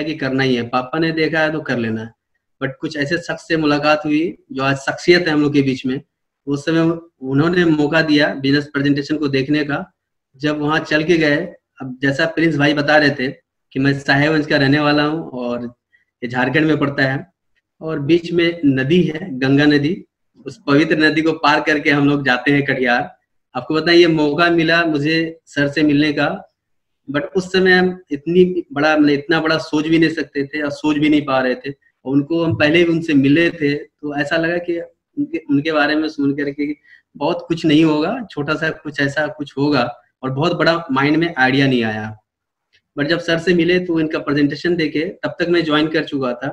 कि करना ही है, पापा ने देखा है तो कर लेना है। बट कुछ ऐसे शख्स से मुलाकात हुई जो आज शख्सियत है हम लोग के बीच में। उस समय उन्होंने मौका दिया बिजनेस प्रेजेंटेशन को देखने का। जब वहाँ चल के गए, अब जैसा प्रिंस भाई बता रहे थे कि मैं साहेबगंज का रहने वाला हूँ और ये झारखंड में पड़ता है, और बीच में नदी है, गंगा नदी। उस पवित्र नदी को पार करके हम लोग जाते हैं कटिहार। आपको बताइए, ये मौका मिला मुझे सर से मिलने का, बट उस समय हम इतना बड़ा सोच भी नहीं सकते थे और सोच भी नहीं पा रहे थे। और उनको हम पहले भी उनसे मिले थे, तो ऐसा लगा कि उनके बारे में सुन करके बहुत कुछ नहीं होगा, छोटा सा कुछ ऐसा कुछ होगा, और बहुत बड़ा माइंड में आइडिया नहीं आया। बट जब सर से मिले तो इनका प्रेजेंटेशन देखे, तब तक मैं ज्वाइन कर चुका था।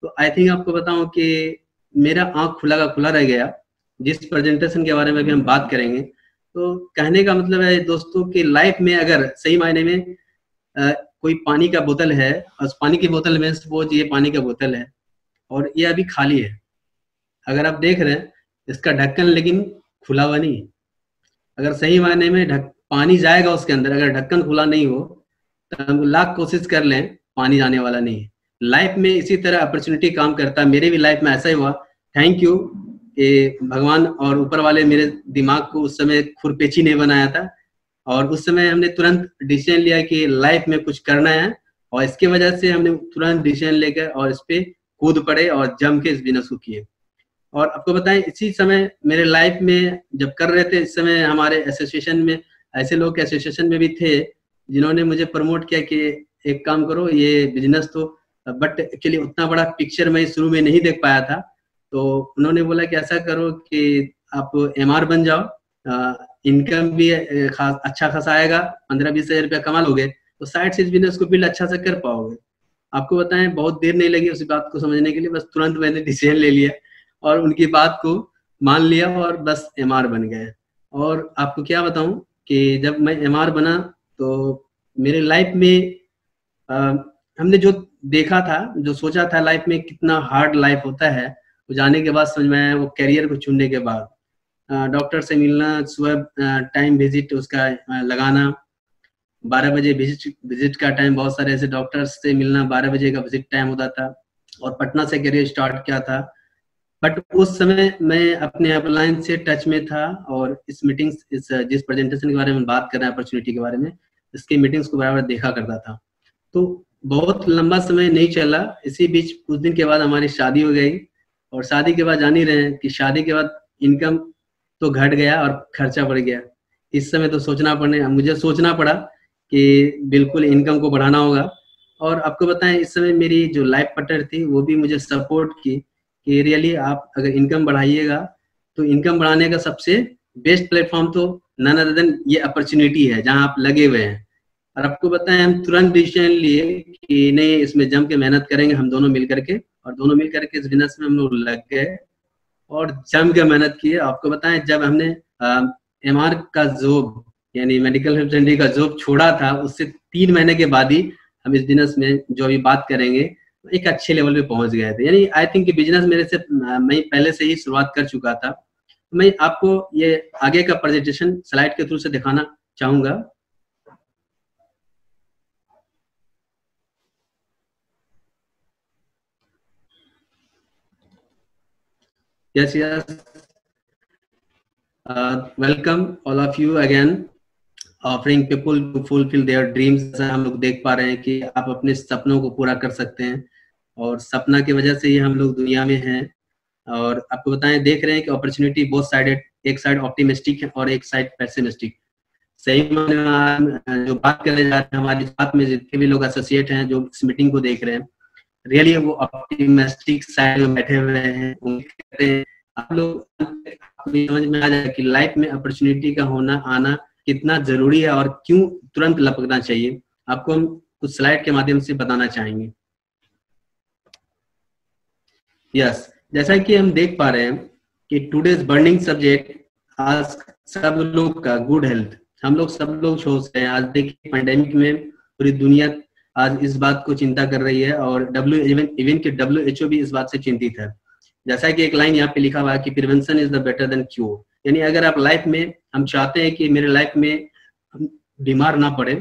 तो आई थिंक आपको बताऊं कि मेरा आंख खुला का खुला रह गया। जिस प्रेजेंटेशन के बारे में भी हम बात करेंगे, तो कहने का मतलब है दोस्तों कि लाइफ में अगर सही मायने में कोई पानी का बोतल है, और उस पानी की बोतल में सपोज ये पानी का बोतल है और ये अभी खाली है, अगर आप देख रहे हैं इसका ढक्कन लेकिन खुला हुआ नहीं है। अगर सही मायने में पानी जाएगा उसके अंदर, अगर ढक्कन खुला नहीं हो तो हम लाख कोशिश कर लें, पानी जाने वाला नहीं है। लाइफ में इसी तरह अपॉर्चुनिटी काम करता है। मेरे भी लाइफ में ऐसा ही हुआ। थैंक यू भगवान और ऊपर वाले मेरे दिमाग को उस समय खुरपेची नहीं बनाया था, और उस समय हमने तुरंत डिसीजन लिया कि लाइफ में कुछ करना है, और इसके वजह से हमने तुरंत डिसीजन लेकर और इस पे कूद पड़े और जम के इस बिजनेस को किए। और आपको बताएं, इसी समय मेरे लाइफ में जब कर रहे थे, इस समय हमारे एसोसिएशन में ऐसे लोग एसोसिएशन में भी थे जिन्होंने मुझे प्रमोट किया कि एक काम करो ये बिजनेस तो, बट एक्चुअली उतना बड़ा पिक्चर मैं शुरू में नहीं देख पाया था। तो उन्होंने बोला कि ऐसा करो कि आप एमआर बन जाओ, इनकम भी अच्छा खासा आएगा, 15-20 हज़ार रुपया कमा लोगे, तो साइड से इस बिजनेस को बिल्ड अच्छा से कर पाओगे। आपको बताएं, बहुत देर नहीं लगी उस बात को समझने के लिए, बस तुरंत मैंने डिसीजन ले लिया और उनकी बात को मान लिया और बस एमआर बन गए। और आपको क्या बताऊं कि जब मैं एमआर बना तो मेरे लाइफ में हमने जो देखा था, जो सोचा था लाइफ में कितना हार्ड लाइफ होता है, वो जाने के बाद समझ में आया। वो करियर को चुनने के बाद डॉक्टर से मिलना, सुबह टाइम विजिट उसका लगाना, 12 बजे विजिट का टाइम, बहुत सारे ऐसे डॉक्टर्स से मिलना, 12 बजे का विजिट टाइम होता था, और पटना से करियर स्टार्ट किया था। बट उस समय मैं अपने अपलाइन से टच में था, और इस मीटिंग्स, जिस प्रेजेंटेशन के बारे में बात कर रहे हैं, अपॉर्चुनिटी के बारे में, इसके मीटिंग्स को बराबर देखा करता था। तो बहुत लंबा समय नहीं चला, इसी बीच कुछ दिन के बाद हमारी शादी हो गई, और शादी के बाद जान ही रहे हैं कि शादी के बाद इनकम तो घट गया और खर्चा बढ़ गया। इस समय तो मुझे सोचना पड़ा कि बिल्कुल इनकम को बढ़ाना होगा। और आपको बताएं, इस समय मेरी जो लाइफ पार्टनर थी वो भी मुझे सपोर्ट की कि रियली आप अगर इनकम बढ़ाइएगा तो इनकम बढ़ाने का सबसे बेस्ट प्लेटफॉर्म तो नन अदर देन ये अपॉर्चुनिटी है जहां आप लगे हुए हैं। और आपको बताएं, हम तुरंत डिसीजन लिए कि नहीं, इसमें जम के मेहनत करेंगे हम दोनों मिल करके, और दोनों मिल करके इस बिजनेस में हम लोग लग गए और जम के मेहनत किए। आपको बताएं, जब हमने एमआर का जॉब यानी मेडिकल रिप्रेजेंटेटिव का जॉब छोड़ा था, उससे 3 महीने के बाद ही हम इस बिजनेस में जो अभी बात करेंगे एक अच्छे लेवल पे पहुंच गए थे। यानी आई थिंक बिजनेस मेरे से मैं पहले से ही शुरुआत कर चुका था। तो मैं आपको ये आगे का प्रेजेंटेशन स्लाइड के थ्रू से दिखाना चाहूंगा। Yes, yes. Welcome all of you again, offering people to fulfill their dreams। हम लोग देख पा रहे हैं कि आप अपने सपनों को पूरा कर सकते हैं, और सपना की वजह से ही हम लोग दुनिया में हैं। और आपको बताएं, देख रहे हैं कि अपॉर्चुनिटी बोथ साइडेड, एक साइड ऑप्टिमिस्टिक है और एक साइड पेसिमिस्टिक। सही मायने में जो बात करने जा रहे हैं, हमारे साथ में जितने भी लोग एसोसिएट हैं जो इस मीटिंग को देख रहे हैं, रियली वो ऑप्टिमिस्टिक साइड में बैठे हुए हैं। कहते हैं आप लोग समझ में आ जाए कि लाइफ में अपॉर्चुनिटी का होना आना कितना जरूरी है और क्यों तुरंत लपकना चाहिए। आपको हम कुछ स्लाइड के माध्यम से बताना चाहेंगे। यस, जैसा कि हम देख पा रहे हैं कि टुडेज बर्निंग सब्जेक्ट आज सब लोग का गुड हेल्थ। हम लोग सब लोग सोच रहे हैं, आज देखिए पैंडेमिक में पूरी दुनिया आज इस बात को चिंता कर रही है, और इवन के WHO भी इस बात से चिंतित है। जैसा कि एक लाइन यहाँ पे लिखा हुआ है कि prevention is the better than cure. यानी अगर आप लाइफ में, हम चाहते हैं कि मेरे लाइफ में बीमार ना पड़े,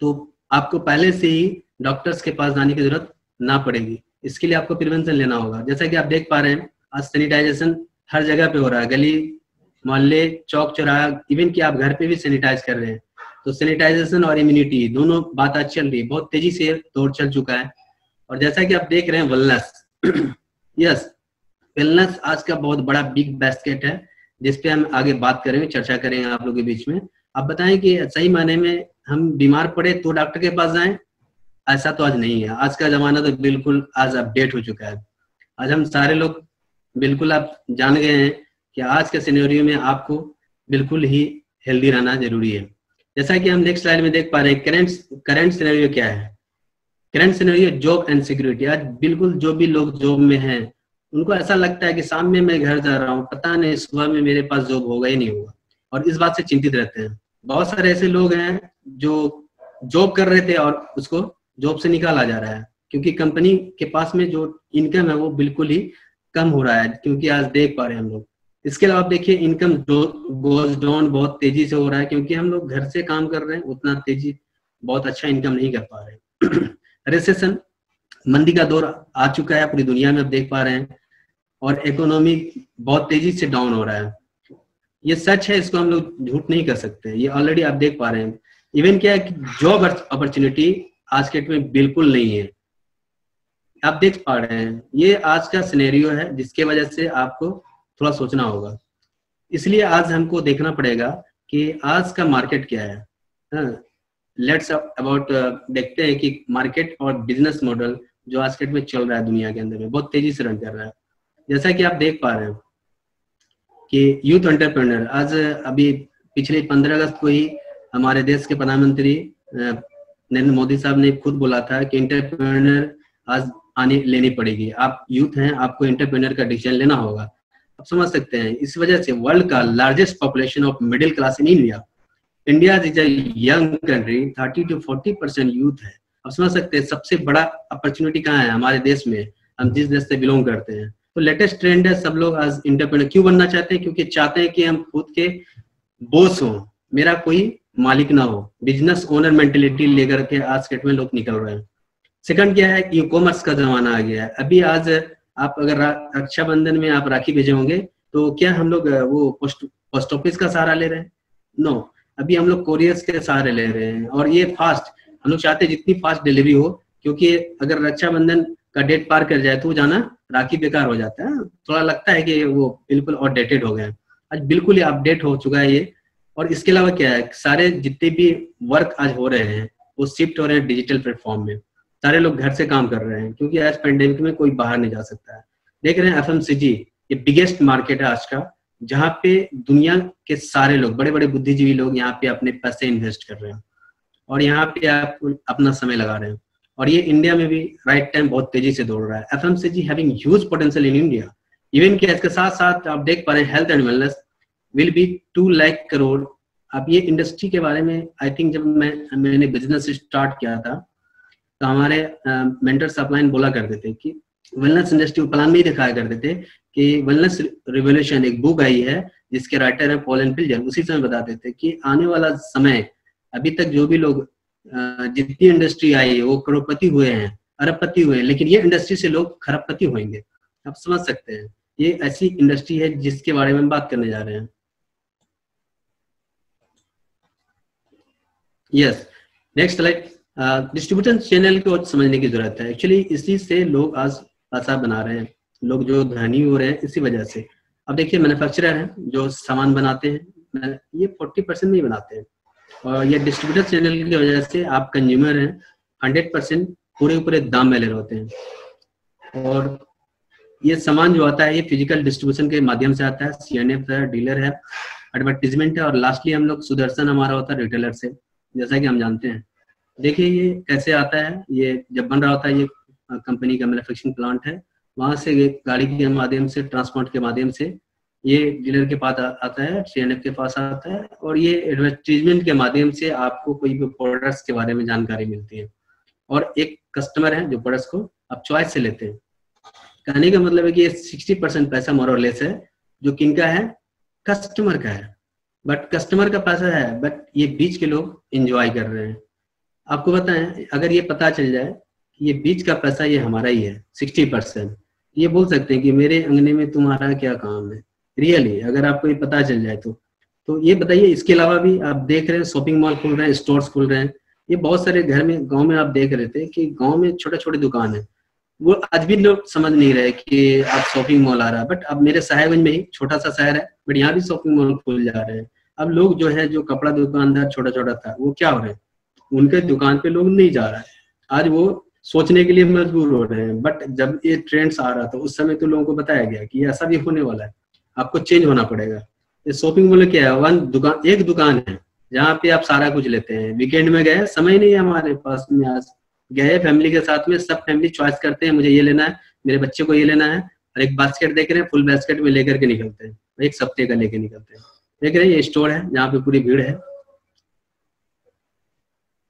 तो आपको पहले से ही डॉक्टर्स के पास जाने की जरूरत ना पड़ेगी। इसके लिए आपको प्रिवेंशन लेना होगा। जैसा कि आप देख पा रहे हैं आज सैनिटाइजेशन हर जगह पे हो रहा है, गली मोहल्ले चौक चौराहा, इवन कि आप घर पे भी सैनिटाइज कर रहे हैं। तो सैनिटाइजेशन और इम्यूनिटी दोनों बात आज चल रही है, बहुत तेजी से दौर चल चुका है। और जैसा कि आप देख रहे हैं वेलनेस यस, वेलनेस आज का बहुत बड़ा बिग बास्केट है जिसपे हम आगे बात करेंगे, चर्चा करेंगे आप लोगों के बीच में। आप बताएं कि सही मायने में हम बीमार पड़े तो डॉक्टर के पास जाएं, ऐसा तो आज नहीं है। आज का जमाना तो बिल्कुल आज अपडेट हो चुका है। आज हम सारे लोग बिल्कुल आप जान गए हैं कि आज के सिनेरियो में आपको बिल्कुल ही हेल्दी रहना जरूरी है। जैसा कि हम नेक्स्ट स्लाइड में देख पा रहे हैं करंट सिनेरियो क्या है। Current scenario job and security. आज बिल्कुल जो भी लोग जॉब में हैं उनको ऐसा लगता है कि शाम में मैं घर जा रहा हूँ, पता नहीं सुबह में मेरे पास जॉब होगा ही नहीं होगा, और इस बात से चिंतित रहते हैं। बहुत सारे ऐसे लोग हैं जो जॉब कर रहे थे और उसको जॉब से निकाला जा रहा है क्योंकि कंपनी के पास में जो इनकम है वो बिल्कुल ही कम हो रहा है, क्योंकि आज देख पा रहे हैं हम लोग। इसके अलावा आप देखिए इनकम गोज डाउन बहुत तेजी से हो रहा है क्योंकि हम लोग घर से काम कर रहे हैं, उतना तेजी बहुत अच्छा इनकम नहीं कर पा रहे। रिसेशन मंदी का दौर आ चुका है पूरी दुनिया में, आप देख पा रहे हैं, और इकोनॉमी बहुत तेजी से डाउन हो रहा है। ये सच है, इसको हम लोग झूठ नहीं कर सकते, ये ऑलरेडी आप देख पा रहे हैं। इवन क्या है कि जॉब अपॉर्चुनिटी आज के डेट में बिल्कुल नहीं है, आप देख पा रहे हैं। ये आज का सिनेरियो है जिसके वजह से आपको थोड़ा सोचना होगा। इसलिए आज हमको देखना पड़ेगा कि आज का मार्केट क्या है। लेट्स अबाउट देखते हैं कि मार्केट और बिजनेस मॉडल जो आज के डेट में चल रहा है दुनिया के अंदर में बहुत तेजी से रन कर रहा है। जैसा कि आप देख पा रहे हैं कि यूथ एंटरप्रेन्योर, आज अभी पिछले 15 अगस्त को ही हमारे देश के प्रधानमंत्री नरेंद्र मोदी साहब ने खुद बोला था कि एंटरप्रेन्योर आज आने लेनी पड़ेगी। आप यूथ हैं, आपको एंटरप्रेन्योर का डिसीजन लेना होगा। आप समझ सकते हैं इस वजह से वर्ल्ड का largest population of middle class in India is a young country, 30 to 40% youth है। आप समझ सकते हैं सबसे बड़ा अपॉर्चुनिटी कहाँ है हमारे देश में, हम जिस देश से बिलोंग करते हैं। तो लेटेस्ट ट्रेंड है, सब लोग आज एंटरप्रेन्योर क्यों बनना चाहते हैं, क्योंकि चाहते हैं कि हम खुद के बॉस हो, मेरा कोई मालिक ना हो। बिजनेस ओनर मेंटेलिटी लेकर के आज के डेट में लोग निकल रहे हैं। सेकंड क्या है, ई कॉमर्स का जमाना आ गया है। अभी आज आप अगर रक्षाबंधन में आप राखी भेजे होंगे तो क्या हम लोग वो पोस्ट ऑफिस का सहारा ले रहे हैं? नो, अभी हम लोग कोरियर्स के सहारे ले रहे हैं। और ये फास्ट, हम लोग चाहते हैं जितनी फास्ट डिलीवरी हो, क्योंकि अगर रक्षाबंधन का डेट पार कर जाए तो जाना राखी बेकार हो जाता है। थोड़ा लगता है कि वो बिल्कुल आउटडेटेड हो गया है, आज बिल्कुल ही अपडेट हो चुका है ये। और इसके अलावा क्या है, सारे जितने भी वर्क आज हो रहे हैं वो शिफ्ट हो रहे हैं डिजिटल प्लेटफॉर्म में। सारे लोग घर से काम कर रहे हैं क्योंकि आज पेंडेमिक में कोई बाहर नहीं जा सकता है। देख रहे हैं FMCG ये बिगेस्ट मार्केट है आज का, जहाँ पे दुनिया के सारे लोग, बड़े बड़े बुद्धिजीवी लोग यहाँ पे अपने पैसे इन्वेस्ट कर रहे हैं और यहाँ पे आप अपना समय लगा रहे हैं। और ये इंडिया में भी राइट टाइम बहुत तेजी से दौड़ रहा है। FMCG having huge potential in India. Even कि इसके साथ साथ आप देख पा रहे हैं health and wellness will be 2 lakh crore. अब ये इंडस्ट्री के बारे में आई थिंक जब मैंने बिजनेस स्टार्ट किया था तो हमारे मेंटर सप्लाइन बोला करते थे कि वेलनेस इंडस्ट्री प्लान में ही दिखाया करते थे कि वेलनेस रिवोल्यूशन एक बुक आई है जिसके राइटर है पॉल एंड पिल्जर। उसी समय बताते थे कि आने वाला समय, अभी तक जो भी लोग जितनी इंडस्ट्री आई है वो करोड़पति हुए हैं, अरबपति हुए हैं, लेकिन ये इंडस्ट्री से लोग खरबपति होंगे। आप समझ सकते हैं ये ऐसी इंडस्ट्री है जिसके बारे में बात करने जा रहे हैं। Yes, next slide. Distribution channel को समझने की जरूरत है। एक्चुअली इसी से लोग आज पैसा बना रहे हैं, लोग जो धनी हो रहे हैं इसी वजह से। अब देखिए मैन्युफैक्चरर हैं जो सामान बनाते हैं, ये 40% नहीं बनाते हैं, और ये डिस्ट्रीब्यूटर चैनल की वजह से आप कंज्यूमर हैं 100% पूरे दाम में ले रहे होते हैं। और ये सामान जो आता है ये फिजिकल डिस्ट्रीब्यूशन के माध्यम से आता है, CNF है, डीलर है, एडवर्टीजमेंट है, और लास्टली हम लोग सुदर्शन हमारा होता है रिटेलर से, जैसा कि हम जानते हैं। देखिए ये कैसे आता है, ये जब बन रहा होता है, ये कंपनी का मैन्युफैक्चरिंग प्लांट है, वहां से ये गाड़ी के माध्यम से, ट्रांसपोर्ट के माध्यम से ये डीलर के पास आता है, CNF के पास आता है, और ये एडवर्टीजमेंट के माध्यम से आपको कोई भी प्रोडक्ट्स के बारे में जानकारी मिलती है। और एक कस्टमर है जो प्रोडक्ट्स को आप चॉइस से लेते हैं। कहने का मतलब है कि ये 60% पैसा मोर और लेस है जो किनका है, कस्टमर का है। बट कस्टमर का पैसा है, बट ये बीच के लोग एंजॉय कर रहे हैं। आपको बताएं, अगर ये पता चल जाए कि ये बीच का पैसा ये हमारा ही है 60%, ये बोल सकते हैं कि मेरे अंगने में तुम्हारा क्या काम है। रियली अगर आपको ये पता चल जाए तो ये बताइए, इसके अलावा भी आप देख रहे हैं शॉपिंग मॉल खुल रहे हैं, स्टोर्स खुल रहे हैं। ये बहुत सारे घर में, गांव में आप देख रहे थे कि गांव में छोटे छोटे दुकान है, वो आज भी लोग समझ नहीं रहे कि आप शॉपिंग मॉल आ रहा है। बट अब मेरे साहेबगंज में ही, छोटा सा शहर है, बट यहाँ भी शॉपिंग मॉल खुल जा रहे हैं। अब लोग जो है, जो कपड़ा दुकानदार छोटा छोटा था, वो क्या हो रहे हैं, उनके दुकान पे लोग नहीं जा रहा है। आज वो सोचने के लिए मजबूर हो रहे हैं। बट जब ये ट्रेंड्स आ रहा था उस समय तो लोगों को बताया गया कि ऐसा भी होने वाला है, आपको चेंज होना पड़ेगा। ये शॉपिंग मॉल क्या है, एक दुकान है जहाँ पे आप सारा कुछ लेते हैं। वीकेंड में गए, समय नहीं है हमारे पास में, आज गए फैमिली के साथ में, सब फैमिली चॉइस करते हैं, मुझे ये लेना है, मेरे बच्चे को ये लेना है, और एक बास्केट देख रहे हैं, फुल बास्केट में लेकर के निकलते हैं, एक सप्ते का लेके निकलते हैं। देख रहे हैं, ये स्टोर है जहाँ पे पूरी भीड़ है।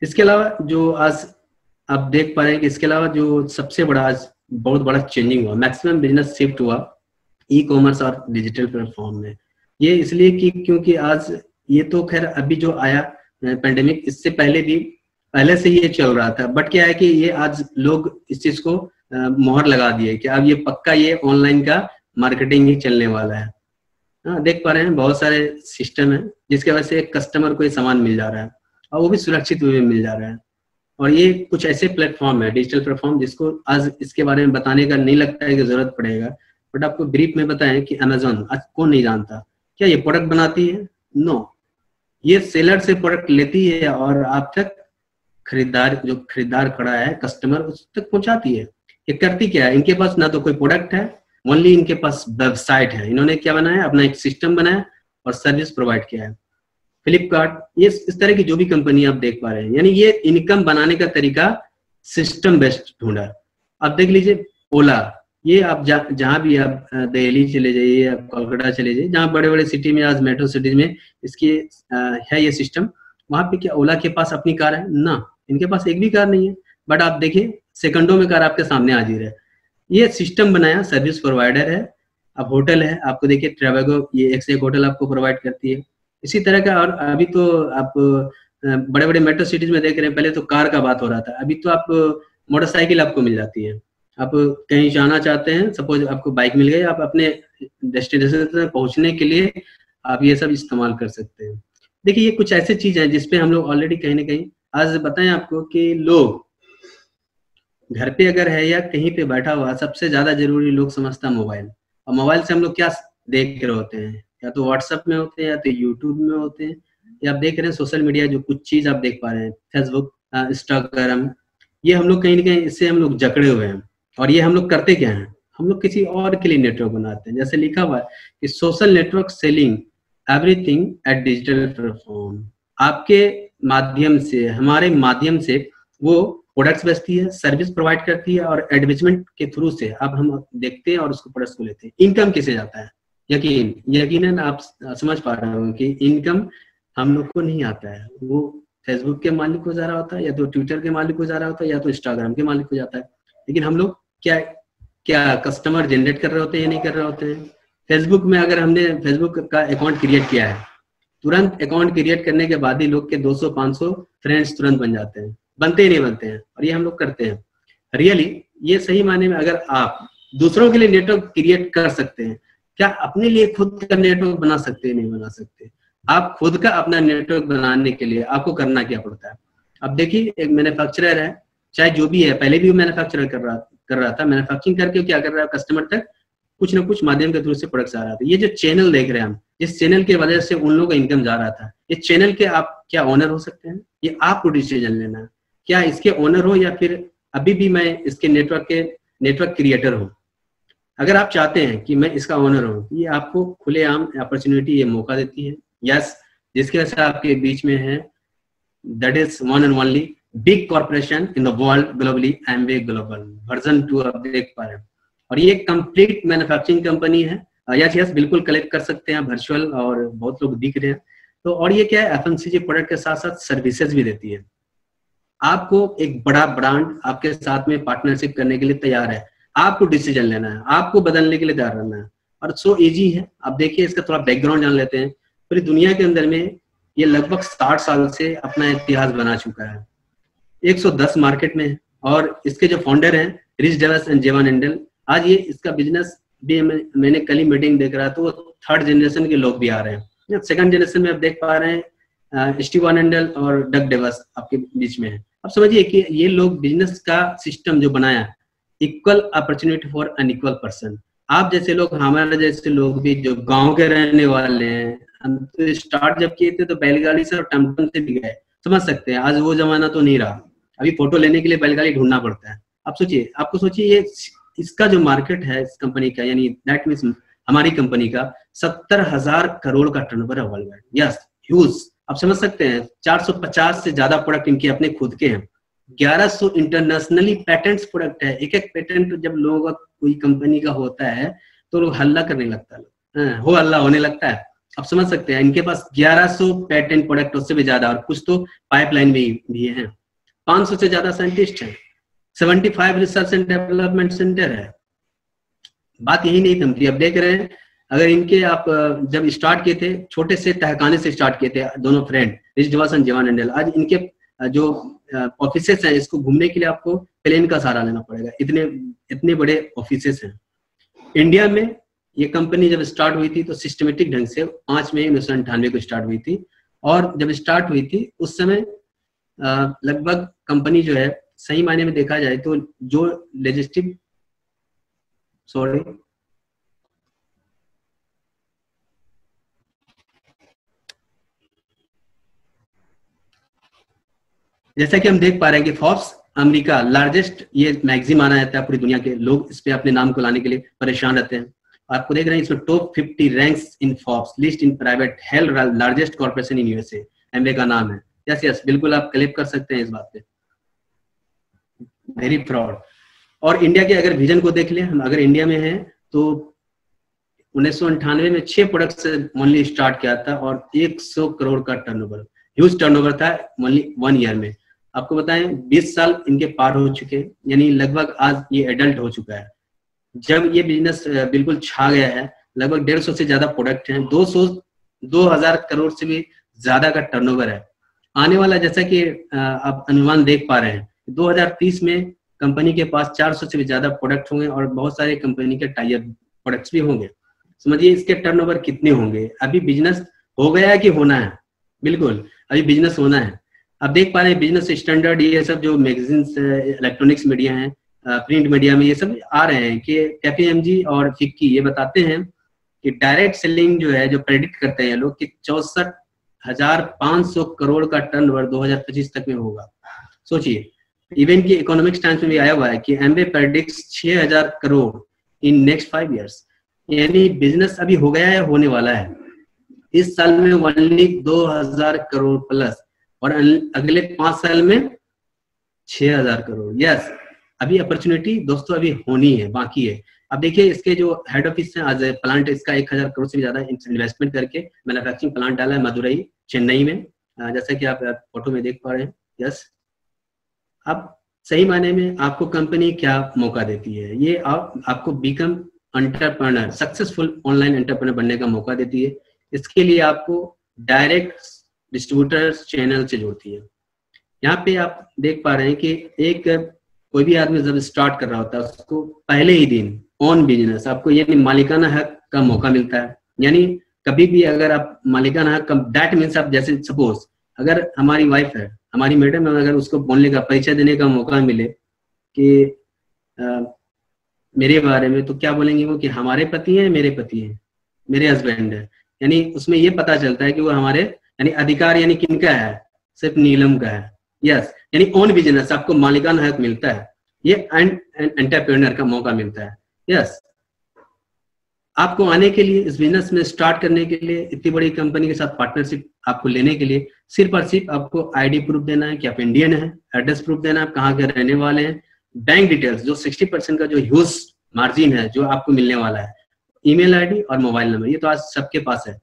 इसके अलावा जो आज आप देख पा रहे हैं कि इसके अलावा जो सबसे बड़ा आज बहुत बड़ा चेंजिंग हुआ, मैक्सिमम बिजनेस शिफ्ट हुआ ई कॉमर्स और डिजिटल प्लेटफॉर्म में। ये इसलिए कि क्योंकि आज ये तो खैर अभी जो आया पेंडेमिक, इससे पहले भी पहले से ये चल रहा था। बट क्या है कि ये आज लोग इस चीज को मोहर लगा दिए कि अब ये पक्का ये ऑनलाइन का मार्केटिंग ही चलने वाला है। देख पा रहे हैं बहुत सारे सिस्टम है जिसके वजह से कस्टमर को ये सामान मिल जा रहा है, और वो भी सुरक्षित वे में मिल जा रहा है। और ये कुछ ऐसे प्लेटफॉर्म है, डिजिटल प्लेटफॉर्म, जिसको आज इसके बारे में बताने का नहीं लगता है कि जरूरत पड़ेगा। बट आपको ब्रीफ में बताएं कि अमेजोन आज कौन नहीं जानता, क्या ये प्रोडक्ट बनाती है? नो, ये सेलर से प्रोडक्ट लेती है और आप तक खरीदार, जो खरीदार खड़ा है कस्टमर, उस तक पहुंचाती है। ये करती क्या है, इनके पास ना तो कोई प्रोडक्ट है, ओनली इनके पास वेबसाइट है। इन्होंने क्या बनाया, अपना एक सिस्टम बनाया और सर्विस प्रोवाइड किया है। फ्लिपकार्ट, ये इस तरह की जो भी कंपनी आप देख पा रहे हैं, यानी ये इनकम बनाने का तरीका सिस्टम बेस्ड ढूंढा। अब देख लीजिए ओला, ये आप जहां भी आप दिल्ली चले जाइए, आप कोलकाता चले जाइए, जहां बड़े बड़े सिटी में, आज मेट्रो सिटीज में इसकी है ये सिस्टम, वहां पे क्या ओला के पास अपनी कार है? ना, इनके पास एक भी कार नहीं है। बट आप देखिए सेकंडों में कार आपके सामने हाजिर है। ये सिस्टम बनाया, सर्विस प्रोवाइडर है। अब होटल है, आपको देखिए ट्रेवेगो, ये एक से एक होटल आपको प्रोवाइड करती है। इसी तरह का, और अभी तो आप बड़े बड़े मेट्रो सिटीज में देख रहे हैं, पहले तो कार का बात हो रहा था, अभी तो आप मोटरसाइकिल आपको मिल जाती है। आप कहीं जाना चाहते हैं, सपोज आपको बाइक मिल गई, आप अपने डेस्टिनेशन तक पहुंचने के लिए आप ये सब इस्तेमाल कर सकते हैं। देखिए ये कुछ ऐसे चीज है जिसपे हम लोग ऑलरेडी कहीं ना कहीं, आज बताएं आपको कि लोग घर पे अगर है या कहीं पे बैठा हुआ, सबसे ज्यादा जरूरी लोग समझता है मोबाइल। और मोबाइल से हम लोग क्या देख रहे होते हैं, या तो व्हाट्सएप में होते हैं, या तो यूट्यूब में होते हैं, या आप देख रहे हैं सोशल मीडिया, जो कुछ चीज आप देख पा रहे हैं, फेसबुक, इंस्टाग्राम, ये हम लोग कहीं ना कहीं इससे हम लोग जकड़े हुए हैं। और ये हम लोग करते क्या है, हम लोग किसी और के लिए नेटवर्क बनाते हैं। जैसे लिखा हुआ है कि social network selling everything at digital platform. आपके माध्यम से, हमारे माध्यम से वो प्रोडक्ट्स बेचती है, सर्विस प्रोवाइड करती है, और एडवर्टाइजमेंट के थ्रू से अब हम देखते हैं और उसको प्रोडक्ट्स को लेते हैं। इनकम किसे जाता है? यकीनन आप समझ पा रहे हो कि इनकम हम लोग को नहीं आता है, वो फेसबुक के मालिक को जा रहा होता है, या तो ट्विटर के मालिक को जा रहा होता है, या तो इंस्टाग्राम के मालिक को जाता है। लेकिन हम लोग क्या कस्टमर जनरेट कर रहे होते हैं या नहीं कर रहे होते हैं? फेसबुक में अगर हमने फेसबुक का अकाउंट क्रिएट किया है, तुरंत अकाउंट क्रिएट करने के बाद ही लोग के 200-500 फ्रेंड्स तुरंत बन जाते हैं, बनते ही नहीं बनते हैं। और ये हम लोग करते हैं। रियली ये सही मायने में अगर आप दूसरों के लिए नेटवर्क क्रिएट कर सकते हैं, क्या अपने लिए खुद का नेटवर्क बना सकते हैं? नहीं बना सकते। आप खुद का अपना नेटवर्क बनाने के लिए आपको करना क्या पड़ता है? अब देखिए एक मैन्युफैक्चरर है, चाहे जो भी है, पहले भी वो मैन्युफैक्चरर कर रहा था, मैन्युफैक्चरिंग करके क्या कर रहा है, कस्टमर तक कुछ ना कुछ माध्यम के थ्रू से प्रोडक्ट्स आ रहा था। ये जो चैनल देख रहे हैं हम, जिस चैनल की वजह से उन लोगों का इनकम जा रहा था, ये चैनल के आप क्या ओनर हो सकते हैं? ये आपको डिसीजन लेना है, क्या इसके ओनर हो, या फिर अभी भी मैं इसके नेटवर्क क्रिएटर हूँ। अगर आप चाहते हैं कि मैं इसका ओनर हूँ, ये आपको खुलेआम अपॉर्चुनिटी, ये मौका देती है। यस, जिसकी वजह से आपके बीच में है, that is one and only big corporation in the world globally, Amway global version 2 आप देख पा रहे हैं। और ये कंप्लीट मैन्युफैक्चरिंग कंपनी है। यस बिल्कुल कलेक्ट कर सकते हैं वर्चुअल, और बहुत लोग दिख रहे हैं। तो और ये क्या है, एफएमसीजी प्रोडक्ट के साथ साथ सर्विसेज भी देती है। आपको एक बड़ा ब्रांड आपके साथ में पार्टनरशिप करने के लिए तैयार है, आपको डिसीजन लेना है, आपको बदलने के लिए तैयार रहना है। और सो इजी है। आप देखिए इसका थोड़ा बैकग्राउंड जान लेते हैं। पूरी दुनिया के अंदर में ये लगभग 60 साल से अपना इतिहास बना चुका है। 110 मार्केट में है। और इसके जो फाउंडर हैं Rich DeVos and Jay Van Andel, आज ये इसका बिजनेस भी मैंने कल ही मीटिंग देख रहा, तो वो 3rd जनरेशन के लोग भी आ रहे हैं। 2nd जनरेशन में आप देख पा रहे हैं स्टीवन एंडल और डग डेवस आपके बीच में है। अब समझिए कि ये लोग बिजनेस का सिस्टम जो बनाया, equal opportunity for unequal person. आप जैसे लोग, हमारे जैसे लोग भी जो गांव के रहने वाले हैं, हम तो स्टार्ट जब किए थे तो बैलगाड़ी से और टमटम से भी गए, समझ सकते हैं। आज वो जमाना तो नहीं रहा, अभी फोटो लेने के लिए बैलगाड़ी ढूंढना पड़ता है। आप सोचिए, आपको सोचिए ये इसका जो मार्केट है इस कंपनी का, यानी दैट मीन्स हमारी कंपनी का 70,000 करोड़ का टर्नओवर है वर्ल्ड वाइड। Yes, huge. आप समझ सकते हैं 450 से ज्यादा प्रोडक्ट इनके अपने खुद के हैं। 1100 इंटरनेशनली पेटेंट्स प्रोडक्ट है। एक एक पेटेंट जब लोगों का कोई कंपनी का होता है तो लोग हल्ला करने लगता है, हो हल्ला होने लगता है। आप समझ सकते हैं इनके पास 1100 पेटेंट प्रोडक्ट, उससे भी ज्यादा, और कुछ तो पाइपलाइन में भी है। 500 से ज्यादा साइंटिस्ट हैं, 75 रिसर्च एंड डेवलपमेंट सेंटर है। बात यही नहीं थमती। अब देख रहे हैं, अगर इनके आप जब स्टार्ट किए थे, छोटे से तहखाने से स्टार्ट किए थे दोनों friend Rich DeVos and Jay Van Andel, आज इनके जो ऑफिसेस हैं, इसको घूमने के लिए आपको प्लेन का सहारा लेना पड़ेगा, इतने बड़े ऑफिसेस हैं। इंडिया में ये कंपनी जब स्टार्ट हुई थी तो सिस्टमेटिक ढंग से 5 मई 1998 को स्टार्ट हुई थी। और जब स्टार्ट हुई थी उस समय लगभग कंपनी जो है, सही मायने में देखा जाए तो जो लेजिस्टिक जैसा कि हम देख पा रहे हैं कि फोर्ब्स अमेरिका लार्जेस्ट, ये मैगजीन माना जाता है पूरी दुनिया के लोग इस पे अपने नाम को लाने के लिए परेशान रहते हैं। आपको देख रहे हैं इसमें top 50 ranks in Forbes list in private held largest corporation in USA, Amway का नाम है। यस, बिल्कुल आप क्लिक कर सकते हैं इस बात पे, वेरी प्राउड। और इंडिया के अगर विजन को देख लें, हम अगर इंडिया में हैं तो 1998 में 6 प्रोडक्ट से ओनली स्टार्ट किया था और 100 करोड़ का टर्नओवर, ह्यूज टर्नओवर था ओनली 1 ईयर में। आपको बताएं 20 साल इनके पार हो चुके, यानी लगभग आज ये एडल्ट हो चुका है। जब ये बिजनेस बिल्कुल छा गया है, लगभग 150 से ज्यादा प्रोडक्ट हैं, 2000 करोड़ से भी ज्यादा का टर्नओवर है। आने वाला, जैसा कि आप अनुमान देख पा रहे हैं, 2030 में कंपनी के पास 400 से भी ज्यादा प्रोडक्ट होंगे और बहुत सारे कंपनी के टाइप प्रोडक्ट्स भी होंगे। समझिए इसके टर्नओवर कितने होंगे। अभी बिजनेस हो गया है कि होना है? बिल्कुल अभी बिजनेस होना है। अब देख पा रहे हैं बिजनेस स्टैंडर्ड, ये सब जो मैगजीन्स, इलेक्ट्रॉनिक्स मीडिया हैं, प्रिंट मीडिया में ये सब आ रहे हैं कि KPMG और फिक्की ये बताते हैं कि डायरेक्ट सेलिंग जो है, जो प्रेडिक्ट करते हैं लोग कि 64,500 करोड़ का टर्नओवर 2025 तक में होगा। सोचिए, इवन की इकोनॉमिक्स टाइम्स में भी आया हुआ है कि Amway predicts 6,000 crore in next 5 years. यानी बिजनेस अभी हो गया है, होने वाला है। इस साल में ओनली 2,000 करोड़ प्लस, और अगले 5 साल में 6,000 करोड़। यस, अभी अपॉर्चुनिटी दोस्तों अभी होनी है, बाकी है। अब देखिए इसके जो हेड ऑफिस है, आज प्लांट इसका 1,000 करोड़ से भी ज्यादा इन्वेस्टमेंट करके मैन्युफैक्चरिंग प्लांट डाला है मदुरई, चेन्नई में, जैसा कि आप फोटो में देख पा रहे हैं। यस, अब सही मायने में आपको कंपनी क्या मौका देती है, ये आपको become entrepreneur, successful online entrepreneur बनने का मौका देती है। इसके लिए आपको डायरेक्ट डिस्ट्रीब्यूटर्स चैनल से जोड़ती है। यहाँ पे आप देख पा रहे हैं कि एक कोई भी आदमी जब स्टार्ट कर रहा होता है, उसको पहले ही दिन ऑन बिजनेस आपको यानी मालिकाना हक का मौका मिलता है। यानी कभी भी अगर आप मालिकाना हक, दैट मीन्स आप जैसे सपोज अगर हमारी वाइफ है, हमारी मैडम है, अगर उसको बोलने का, परिचय देने का मौका मिले कि मेरे बारे में, तो क्या बोलेंगे वो कि हमारे पति हैं, मेरे पति हैं, मेरे हस्बैंड है। यानी उसमें ये पता चलता है कि वो हमारे, यानी अधिकार यानी किनका है, सिर्फ नीलम का है। यस, यानी ओन बिजनेस आपको मालिकाना हक मिलता है, ये एंटरप्रेन्योर का मौका मिलता है। यस, आपको आने के लिए, इस बिजनेस में स्टार्ट करने के लिए, इतनी बड़ी कंपनी के साथ पार्टनरशिप आपको लेने के लिए सिर्फ और सिर्फ आपको आईडी प्रूफ देना है कि आप इंडियन हैं, एड्रेस प्रूफ देना है, आप कहाँ के रहने वाले हैं, बैंक डिटेल्स जो 60% का जो ह्यूज मार्जिन है जो आपको मिलने वाला है, ईमेल आईडी और मोबाइल नंबर, ये तो आज सबके पास है।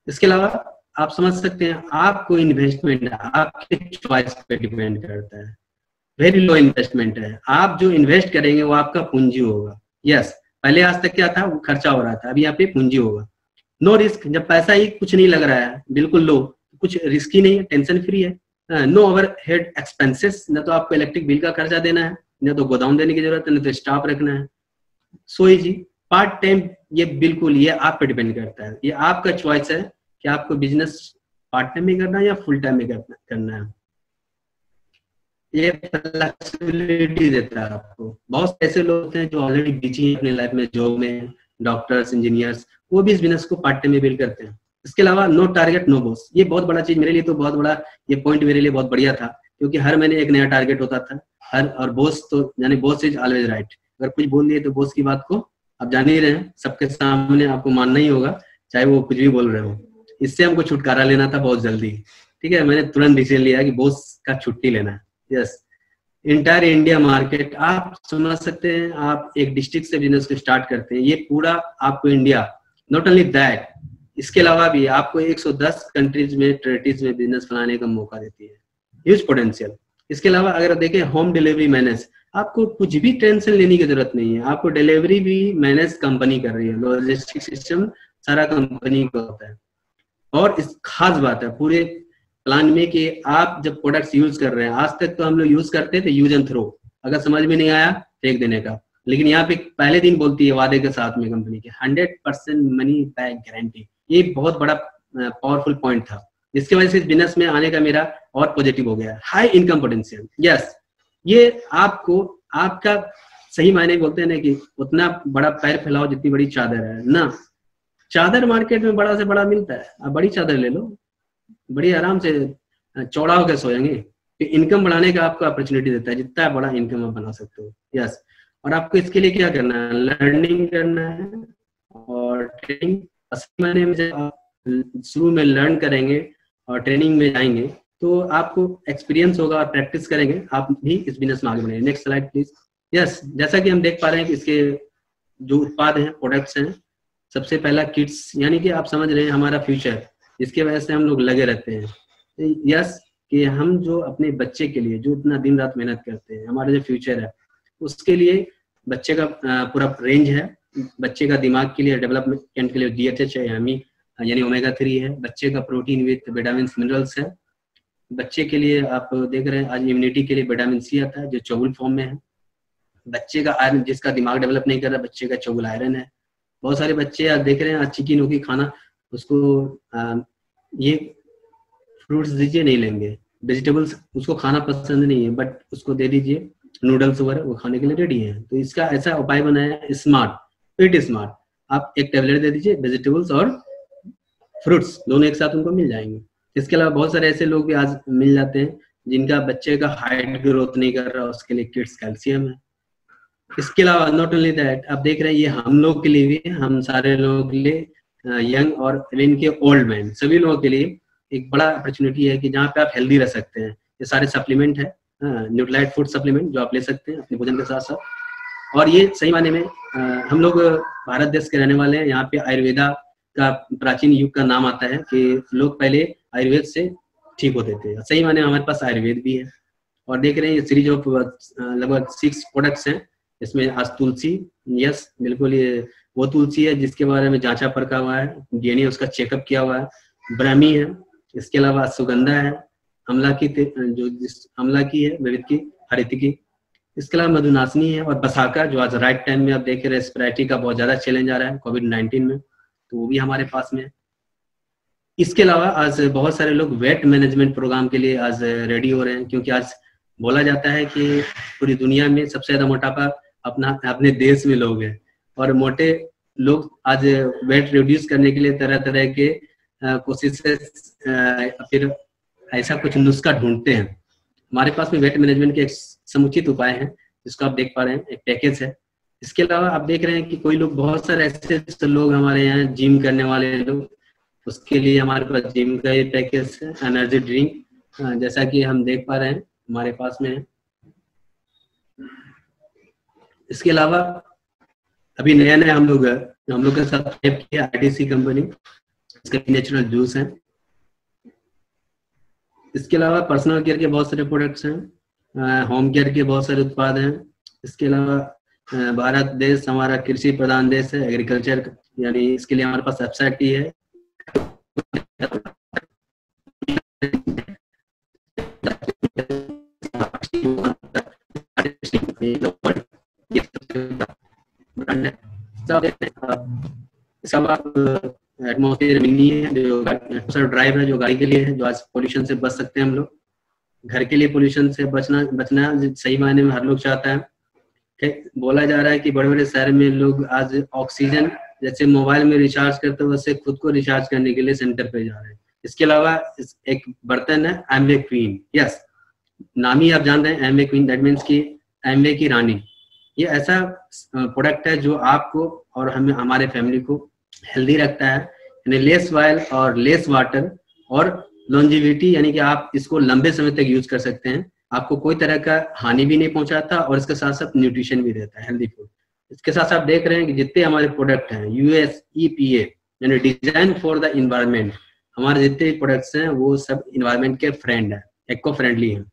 इसके अलावा आप समझ सकते हैं आपको इन्वेस्टमेंट आपके चॉइस पे डिपेंड करता है, वेरी लो इन्वेस्टमेंट है। आप जो इन्वेस्ट करेंगे वो आपका पूंजी होगा। यस, पहले आज तक क्या था, वो खर्चा हो रहा था, अभी यहाँ पे पूंजी होगा। नो रिस्क, जब पैसा ही कुछ नहीं लग रहा है, बिल्कुल लो, कुछ रिस्क ही नहीं है, टेंशन फ्री है। नो ओवर हेड एक्सपेंसेस, न तो आपको इलेक्ट्रिक बिल का खर्चा देना है, न तो गोदाम देने की जरूरत है, न तो स्टाफ रखना है। सो जी पार्ट टाइम, ये बिल्कुल ये आप पे डिपेंड करता है, ये आपका चॉइस है कि आपको बिजनेस पार्ट टाइम में करना है या फुल टाइम में करना है। ये फ्लेक्सिबिलिटी देता है आपको। बहुत ऐसे लोग होते हैं जो ऑलरेडी बिजी हैं अपने लाइफ में, जॉब में, डॉक्टर्स, इंजीनियर्स, वो भी इस बिजनेस को पार्ट टाइम में बिल्ड करते हैं। इसके अलावा नो टारगेट नो बॉस, ये बहुत बड़ा चीज मेरे लिए, तो बहुत बड़ा ये पॉइंट मेरे लिए बहुत बढ़िया था, क्योंकि हर महीने एक नया टारगेट होता था। और बॉस तो यानी बॉस इज ऑलवेज राइट, अगर कुछ बोल दिए तो बॉस की बात को आप जान ही रहे हैं, सबके सामने आपको मानना ही होगा, चाहे वो कुछ भी बोल रहे हो। इससे हमको छुटकारा लेना था बहुत जल्दी, ठीक है। मैंने तुरंत डिसीजन लिया कि बॉस का छुट्टी लेना है। यस, इंटायर इंडिया मार्केट आप समझ सकते हैं, आप एक डिस्ट्रिक्ट से बिजनेस को स्टार्ट करते हैं, ये पूरा आपको इंडिया, नॉट ओनली दैट, इसके अलावा भी आपको 110 कंट्रीज में, टेरिटरीज में बिजनेस बनाने का मौका देती है, ह्यूज पोटेंशियल। इसके अलावा अगर देखें होम डिलीवरी मैनेज, आपको कुछ भी टेंशन लेने की जरूरत नहीं है, आपको डिलीवरी भी मैनेज कंपनी कर रही है, लॉजिस्टिक सिस्टम सारा कंपनी का होता है। और इस खास बात है पूरे प्लान में कि आप जब प्रोडक्ट्स यूज कर रहे हैं, आज तक तो हम लोग यूज करते थे यूज एंड थ्रो, अगर समझ में नहीं आया फेंक देने का, लेकिन यहाँ पे पहले दिन बोलती है वादे के साथ में कंपनी के 100% मनी बैक गारंटी। ये बहुत बड़ा पावरफुल पॉइंट था, जिसकी वजह से इस बिजनेस में आने का मेरा और पॉजिटिव हो गया। हाई इनकम पोटेंशियल, यस, ये आपको आपका सही मायने बोलते हैं ना कि उतना बड़ा पैर फैलाओ जितनी बड़ी चादर है ना, चादर मार्केट में बड़ा से बड़ा मिलता है, आप बड़ी चादर ले लो, बड़ी आराम से चौड़ा होकर सोएंगे। तो इनकम बढ़ाने का आपको अपॉर्चुनिटी देता है, जितना बड़ा इनकम आप बना सकते हो। यस, और आपको इसके लिए क्या करना है, लर्निंग करना है और ट्रेनिंग। असली मायने में जब आप शुरू में लर्न करेंगे और ट्रेनिंग में जाएंगे तो आपको एक्सपीरियंस होगा, और प्रैक्टिस करेंगे आप भी इस बिजनेस में आगे बढ़ेंगे। Next slide please. यस, जैसा कि हम देख पा रहे हैं कि इसके जो उत्पाद हैं, प्रोडक्ट्स हैं, सबसे पहला किड्स, यानी कि आप समझ रहे हैं हमारा फ्यूचर, इसके वजह से हम लोग लगे रहते हैं। यस, कि हम जो अपने बच्चे के लिए जो इतना दिन रात मेहनत करते हैं, हमारा जो फ्यूचर है उसके लिए बच्चे का पूरा रेंज है। बच्चे का दिमाग के लिए, डेवलपमेंट के लिए DHA यानी ओमेगा 3 है, बच्चे का प्रोटीन विद विटामिन मिनरल्स है, बच्चे के लिए आप देख रहे हैं आज इम्यूनिटी के लिए विटामिन C आता है जो चौगुल फॉर्म में है, बच्चे का आयरन, जिसका दिमाग डेवलप नहीं कर रहा बच्चे का चौगुल आयरन है। बहुत सारे बच्चे आप देख रहे हैं आज चिकन होगी खाना, उसको ये फ्रूट्स दीजिए नहीं लेंगे, वेजिटेबल्स उसको खाना पसंद नहीं है, बट उसको दे दीजिए नूडल्स वगैरह, वो खाने के लिए रेडी है। तो इसका ऐसा उपाय बनाया है स्मार्ट, इट स्मार्ट, आप एक टेबलेट दे दीजिए, वेजिटेबल्स और फ्रूट्स दोनों एक साथ उनको मिल जाएंगे। इसके अलावा बहुत सारे ऐसे लोग भी आज मिल जाते हैं जिनका बच्चे का हाइट ग्रोथ नहीं कर रहा, उसके लिए किड्स कैल्शियम है। इसके अलावा नॉट ओनली दैट, आप देख रहे हैं ये हम लोग के लिए भी, हम सारे लोगों के लिए, यंग और इवन के ओल्ड मैन, सभी लोगों के लिए एक बड़ा अपॉर्चुनिटी है कि जहाँ पे आप हेल्दी रह सकते हैं। ये सारे सप्लीमेंट है, न्यूट्रीलाइट फूड सप्लीमेंट जो आप ले सकते हैं अपने भोजन के साथ साथ। और ये सही माने में हम लोग भारत देश के रहने वाले हैं, यहाँ पे आयुर्वेदा का प्राचीन युग का नाम आता है कि लोग पहले आयुर्वेद से ठीक होते थे। सही माने हमारे पास आयुर्वेद भी है। और देख रहे हैं ये सीरीज ऑफ लगभग 6 प्रोडक्ट्स हैं, इसमें आज तुलसी, यस बिल्कुल ये वो तुलसी है जिसके बारे में जांचा परखा हुआ है, DNA उसका चेकअप किया हुआ है, ब्राह्मी है, इसके अलावा सुगंधा है, अमला की जो अमला की है, विविध की, हरित की, इसके अलावा मधुनाशनी है, और बसाका जो आज राइट टाइम में आप देख रहे हैं रेस्पिरेटरी का बहुत ज्यादा चैलेंज आ रहा है कोविड-19 में, तो वो भी हमारे पास में है। इसके अलावा आज बहुत सारे लोग वेट मैनेजमेंट प्रोग्राम के लिए आज रेडी हो रहे हैं, क्योंकि आज बोला जाता है कि पूरी दुनिया में सबसे ज्यादा मोटापा अपने देश में लोग हैं, और मोटे लोग आज वेट रिड्यूस करने के लिए तरह तरह के कोशिशें फिर ऐसा कुछ नुस्खा ढूंढते हैं। हमारे पास में वेट मैनेजमेंट के एक समुचित उपाय हैं जिसको आप देख पा रहे हैं, एक पैकेज है। इसके अलावा आप देख रहे हैं कि कोई लोग, बहुत सारे ऐसे लोग हमारे यहाँ जिम करने वाले लोग, उसके लिए हमारे पास जिम का ये पैकेज है, एनर्जी ड्रिंक, जैसा कि हम देख पा रहे हैं हमारे पास में है। इसके अलावा अभी नया नया हम लोग के साथ किया ITC कंपनी, इसके नेचुरल जूस है। इसके अलावा पर्सनल केयर के बहुत सारे प्रोडक्ट्स हैं, होम केयर के बहुत सारे उत्पाद हैं। इसके अलावा भारत देश हमारा कृषि प्रधान देश है, एग्रीकल्चर, यानी इसके लिए हमारे पास वेबसाइट ही है ये ब्रांड है। इसका बाद एटमॉस्फेयर मिनी है जो ड्राइव है, जो गाड़ी के लिए है, जो आज पोल्यूशन से बच सकते हैं हम लोग। घर के लिए पोल्यूशन से बचना सही मायने में हर लोग चाहता है। बोला जा रहा है कि बड़े बड़े शहर में लोग आज ऑक्सीजन जैसे मोबाइल में रिचार्ज करते हैं वैसे खुद को रिचार्ज करने के लिए सेंटर पे जा रहे हैं। इसके अलावा एक बर्तन है एमवे क्वीन, यस नाम ही आप जान रहे हैं एमवे क्वीन, दैट मीन्स की एमवे की रानी। ये ऐसा प्रोडक्ट है जो आपको और हमें हमारे फैमिली को हेल्दी रखता है, यानी लेस ऑयल और लेस वाटर और लॉन्जिविटी, यानी कि आप इसको लंबे समय तक यूज कर सकते हैं, आपको कोई तरह का हानि भी नहीं पहुंचाता और इसके साथ साथ न्यूट्रिशन भी देता है, हेल्दी फूड। इसके साथ आप देख रहे हैं कि जितने हमारे प्रोडक्ट हैं यूएस EPA यानी डिजाइन फॉर द इन्वायरमेंट, हमारे जितने प्रोडक्ट्स हैं वो सब इन्वायरमेंट के फ्रेंड है, इको फ्रेंडली है।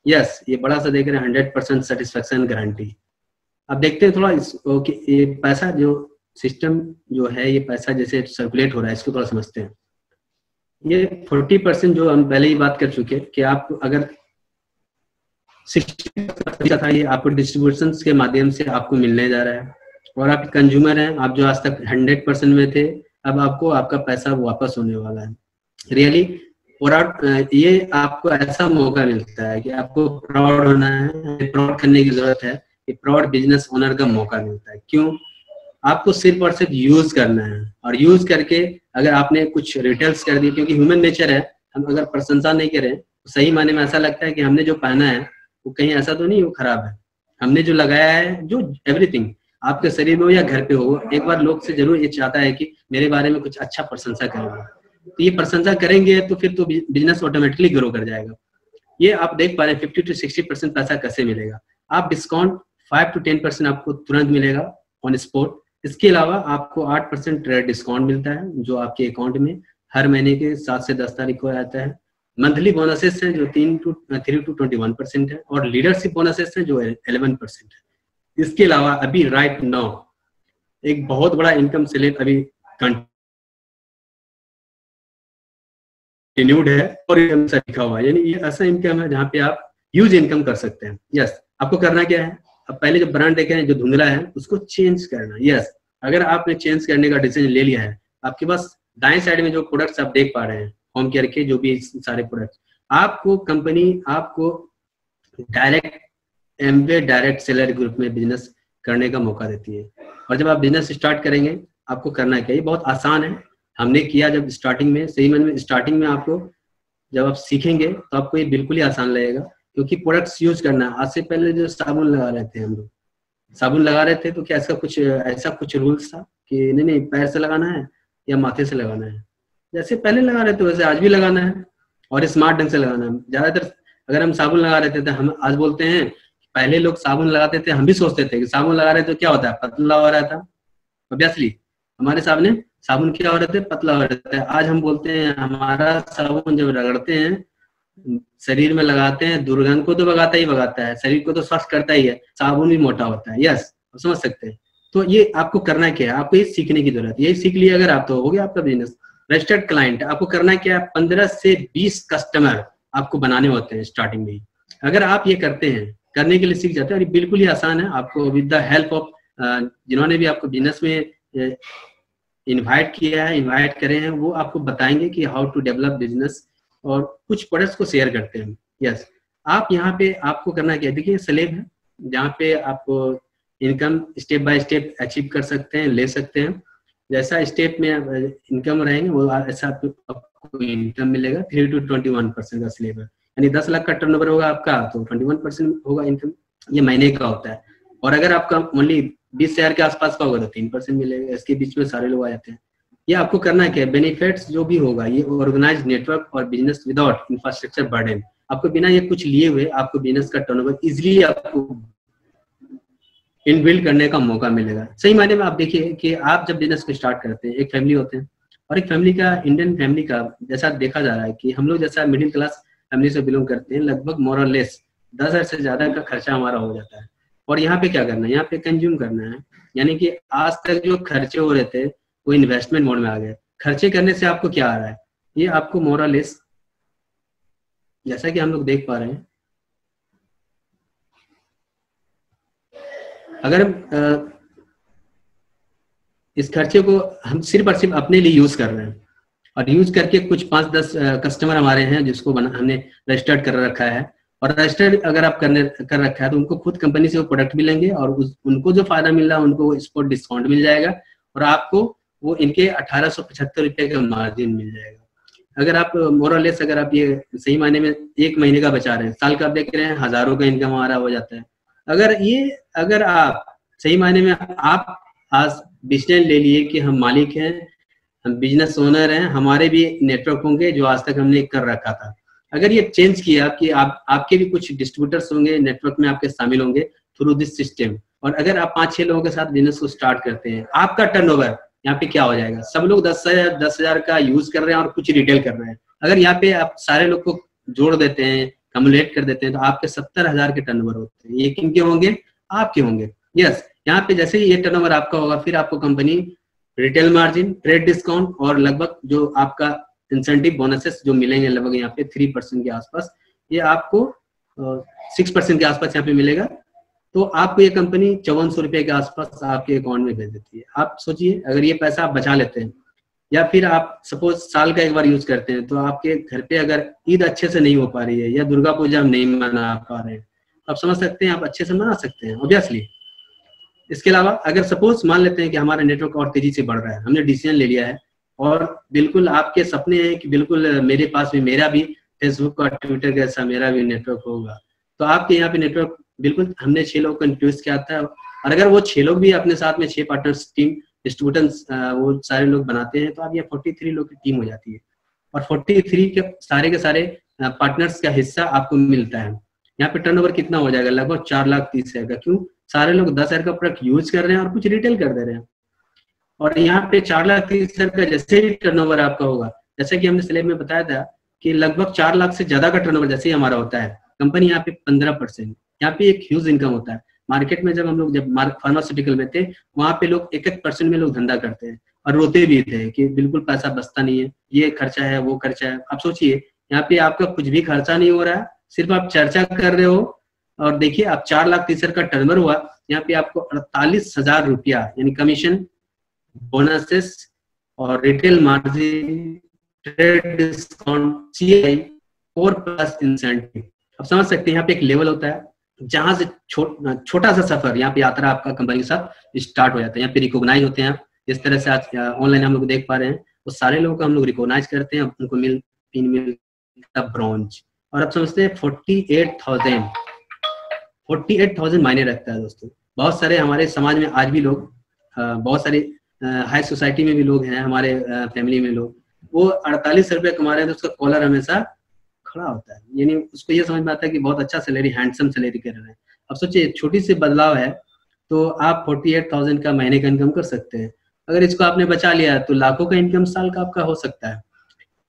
यस ये बड़ा सा देख रहे हैं 100% सेटिस्फेक्शन गारंटी। अब देखते हैं थोड़ा ये पैसा जो सिस्टम जो है, ये पैसा जैसे सर्कुलेट हो रहा है इसको थोड़ा समझते हैं। ये 40% जो हम पहले ही बात कर चुके हैं कि आप अगर 60% था ये आपको डिस्ट्रीब्यूशन के माध्यम से आपको मिलने जा रहा है, और आप कंज्यूमर हैं, आप जो आज तक 100% में थे, अब आपको आपका पैसा वापस होने वाला है रियली। और ये आपको ऐसा मौका मिलता है कि आपको प्राउड होना है, प्राउड करने की जरूरत है कि प्राउड बिजनेस ओनर का मौका मिलता है। क्यों? आपको सिर्फ और सिर्फ यूज करना है, और यूज करके अगर आपने कुछ रिटेल्स कर दी, क्योंकि ह्यूमन नेचर है, हम अगर प्रशंसा नहीं करें तो सही मायने में ऐसा लगता है कि हमने जो पहना है वो कहीं ऐसा तो नहीं वो खराब है। हमने जो लगाया है, जो एवरीथिंग आपके शरीर में हो या घर पे हो, एक बार लोग से जरूर ये चाहता है कि मेरे बारे में कुछ अच्छा प्रशंसा करेंगे, तो ये प्रशंसा करेंगे तो फिर तो बिजनेस ऑटोमेटिकली ग्रो कर जाएगा। ये आप देख पा रहे हैं 50 to 60% पैसा कैसे मिलेगा। आप डिस्काउंट 5 to 10% आपको तुरंत मिलेगा ऑन स्पॉट। इसके अलावा आपको 8% डिस्काउंट मिलता है जो आपके अकाउंट में हर महीने के 7 से 10 तारीख को आता है। मंथली बोनसेस हैं जो 3 to 21% है, और लीडरशिप बोनसेस हैं जो 11% है। इसके अलावा अभी राइट नाउ एक बहुत बड़ा इनकम स्लैब अभी कंटिन्यूड है और लिखा हुआ है, यानी ये ऐसा इनकम है जहाँ पे आप ह्यूज इनकम कर सकते हैं। यस आपको करना क्या है, अब पहले जो ब्रांड देखे हैं जो धुंधला है उसको चेंज करना। यस अगर आपने चेंज करने का डिसीजन ले लिया है, आपके पास दाएं साइड में जो प्रोडक्ट्स आप देख पा रहे हैं होम केयर के जो भी सारे प्रोडक्ट्स, आपको कंपनी आपको direct Amway direct seller group में बिजनेस करने का मौका देती है। और जब आप बिजनेस स्टार्ट करेंगे आपको करना क्या, ये बहुत आसान है, हमने किया जब स्टार्टिंग में, सही मन में स्टार्टिंग में आपको जब आप सीखेंगे तो आपको ये बिल्कुल ही आसान लगेगा, क्योंकि प्रोडक्ट्स यूज करना। आज से पहले जो साबुन लगा रहे थे हम लोग, साबुन लगा रहे थे तो क्या इसका कुछ ऐसा कुछ रूल्स था कि नहीं पैर से लगाना है या माथे से लगाना है, जैसे पहले लगा रहे थे वैसे आज भी लगाना है और स्मार्ट ढंग से लगाना है। ज्यादातर अगर हम साबुन लगा रहे थे तो हम आज बोलते हैं, पहले लोग साबुन लगाते थे, हम भी सोचते थे कि साबुन लगा रहे तो क्या होता है, पतला हो रहा था। ऑब्वियसली हमारे सामने साबुन क्या हो रहे थे, पतला हो रहे थे। आज हम बोलते हैं हमारा साबुन जब रगड़ते हैं, शरीर में लगाते हैं, दुर्गंध को तो भगाता ही भगाता है, शरीर को तो स्वस्थ करता ही है, साबुन भी मोटा होता है। यस समझ सकते हैं। तो ये आपको करना क्या है, आपको ये सीखने की जरूरत है। यही सीख लिया अगर आप तो हो गया आपका बिजनेस। रजिस्टर्ड क्लाइंट आपको करना क्या है, 15 से 20 कस्टमर आपको बनाने होते हैं स्टार्टिंग में ही। अगर आप ये करते हैं, करने के लिए सीख जाते हैं, और ये बिल्कुल ही आसान है। आपको विद द हेल्प ऑफ जिन्होंने भी आपको बिजनेस में इनवाइट किया है, इनवाइट करे हैं, वो आपको बताएंगे कि हाउ टू डेवलप बिजनेस, और कुछ प्रोडक्ट्स को शेयर करते हैं। यस आप यहाँ पे आपको करना क्या है, देखिए स्लैब है जहाँ पे आपको income step by step achieve कर सकते हैं, ले सकते हैं। जैसा स्टेप में इनकम रहेंगे वो ऐसा आपको इनकम मिलेगा। 3 to 21% का स्लैब है, यानी 10 लाख का टर्नओवर होगा आपका तो 21% होगा इनकम, ये महीने का होता है। और अगर आपका ओनली 20,000 के आसपास का होगा तो 3% मिलेगा। इसके बीच में सारे लोग आ जाते हैं। ये आपको करना क्या है, बेनिफिट्स जो भी होगा ये ऑर्गेनाइज नेटवर्क और बिजनेस विदाउट इंफ्रास्ट्रक्चर बर्डन, आपको बिना ये कुछ लिए हुए आपको बिजनेस का टर्नओवर इजीली आपको इनबिल्ड करने का मौका मिलेगा। सही मायने में आप देखिए कि आप जब बिजनेस को स्टार्ट करते हैं, एक फैमिली होते हैं, और एक फैमिली का, इंडियन फैमिली का जैसा देखा जा रहा है कि हम लोग जैसा मिडिल क्लास फैमिली से बिलोंग करते हैं, लगभग मोर और लेस 10,000 से ज्यादा का खर्चा हमारा हो जाता है। और यहाँ पे क्या करना है, यहाँ पे कंज्यूम करना है, यानी कि आज तक जो खर्चे हो रहे थे वो इन्वेस्टमेंट मोड में आ गए। खर्चे करने से आपको क्या आ रहा है, ये आपको मोर और लेस जैसा कि हम लोग देख पा रहे हैं अगर इस खर्चे को हम सिर्फ और सिर्फ अपने लिए यूज कर रहे हैं और यूज करके कुछ 5-10 कस्टमर हमारे हैं जिसको हमने रजिस्टर्ड कर रखा है, और रजिस्टर्ड अगर आप कर रखा है तो उनको खुद कंपनी से वो प्रोडक्ट मिलेंगे और उनको जो फायदा मिल रहा है उनको स्पॉट डिस्काउंट मिल जाएगा और आपको वो इनके 1875 रुपए का मार्जिन मिल जाएगा। अगर आप मोरलेस अगर आप ये सही मायने में 1 महीने का बचा रहे हैं, साल का आप देख रहे हैं हजारों का इनकम हमारा हो जाता है। अगर आप सही मायने में आप आज डिसीजन ले लिए कि हम मालिक हैं, हम बिजनेस ओनर हैं, हमारे भी नेटवर्क होंगे जो आज तक हमने कर रखा था, अगर ये चेंज किया कि आपके भी कुछ डिस्ट्रीब्यूटर्स होंगे नेटवर्क में आपके शामिल होंगे थ्रू दिस सिस्टम, और अगर आप 5-6 लोगों के साथ बिजनेस को स्टार्ट करते हैं, आपका टर्नओवर यहाँ पे क्या हो जाएगा? सब लोग 10,000 का यूज कर रहे हैं और कुछ रिटेल कर रहे हैं। अगर यहाँ पे आप सारे लोग को जोड़ देते हैं, कम्युलेट कर देते हैं, तो आपके 70,000 के टर्नओवर होते हैं। ये किनके होंगे? आपके होंगे। यस, यहाँ पे जैसे ही ये टर्नओवर आपका होगा, फिर आपको company retail margin, trade discount और लगभग जो आपका इंसेंटिव बोनसेस जो मिलेंगे लगभग यहाँ पे 3% के आसपास, ये आपको 6% के आसपास यहाँ पे मिलेगा। तो आपको ये कंपनी 5400 रुपए के आसपास आपके अकाउंट में भेज देती है। आप सोचिए अगर ये पैसा आप बचा लेते हैं या फिर आप सपोज साल का एक बार यूज करते हैं, तो आपके घर पे अगर ईद अच्छे से नहीं हो पा रही है या दुर्गा पूजा हम नहीं मना पा रहे हैं, आप समझ सकते हैं आप अच्छे से मना सकते हैं ऑब्वियसली। इसके अलावा अगर सपोज मान लेते हैं कि हमारा नेटवर्क और तेजी से बढ़ रहा है, हमने डिसीजन ले लिया है और बिल्कुल आपके सपने हैं कि बिल्कुल मेरे पास भी मेरा भी फेसबुक और ट्विटर जैसा मेरा भी नेटवर्क होगा, तो आपके यहाँ पे नेटवर्क बिल्कुल हमने 6 लोग को इंट्रोड्यूस किया था, और अगर वो 6 लोग भी अपने साथ में 6 पार्टनर्स टीम डिस्ट्रीब्यूटर्स वो सारे लोग बनाते हैं, तो आप ये 43 लोग की टीम हो जाती है और 43 के सारे पार्टनर्स का हिस्सा आपको मिलता है। यहाँ पे टर्नओवर कितना हो जाएगा? लगभग 4,30,000 का। क्यों? सारे लोग 10,000 का प्रोडक्ट यूज कर रहे हैं और कुछ रिटेल कर दे रहे हैं। और यहाँ पे 4,30,000 का जैसे ही टर्नओवर आपका होगा, जैसे कि हमने स्लाइड में बताया था कि लगभग 4 लाख से ज्यादा का टर्नओवर जैसे ही हमारा होता है, कंपनी यहाँ पे 15%, यहाँ पे एक ह्यूज इनकम होता है। मार्केट में जब फार्मास्यूटिकल में थे, वहां पे लोग 1% में लोग धंधा करते हैं और रोते भी थे कि बिल्कुल पैसा बचता नहीं है, ये खर्चा है वो खर्चा है। आप सोचिए यहाँ पे आपका कुछ भी खर्चा नहीं हो रहा है, सिर्फ आप चर्चा कर रहे हो। और देखिए आप 4,30,000 का टर्नओवर हुआ, यहाँ पे आपको 48,000 रुपया यानी कमीशन, बोनसेस और retail margin, trade discount, CI और प्लस इंसेंटिव। अब समझ सकते हैं यहाँ पे एक लेवल होता है जहां से छोटा सा सफर यहाँ पे यात्रा आपका कंपनी के साथ स्टार्ट हो जाता है। यहाँ पे रिकॉग्नाइज होते हैं, जिस तरह से आज ऑनलाइन हम लोग देख पा रहे हैं, वो सारे लोगों को हम लोग रिकॉग्नाइज करते हैं, उनको पिन मिलता ब्रॉन्ज। और अब समझते हैं 48,000 मायने रखता है दोस्तों। बहुत सारे हमारे समाज में आज भी लोग, बहुत सारे हाई सोसाइटी में भी लोग हैं, हमारे फैमिली में लोग, वो 48 रुपये कमा रहे हैं तो उसका कॉलर हमेशा खड़ा होता है, यानी उसको ये समझ में आता है कि बहुत अच्छा सैलरी, हैंडसम सैलरी कर रहे हैं। अब सोचिए छोटी सी बदलाव है तो आप 48,000 का महीने का इनकम कर सकते हैं। अगर इसको आपने बचा लिया तो लाखों का इनकम साल का आपका हो सकता है।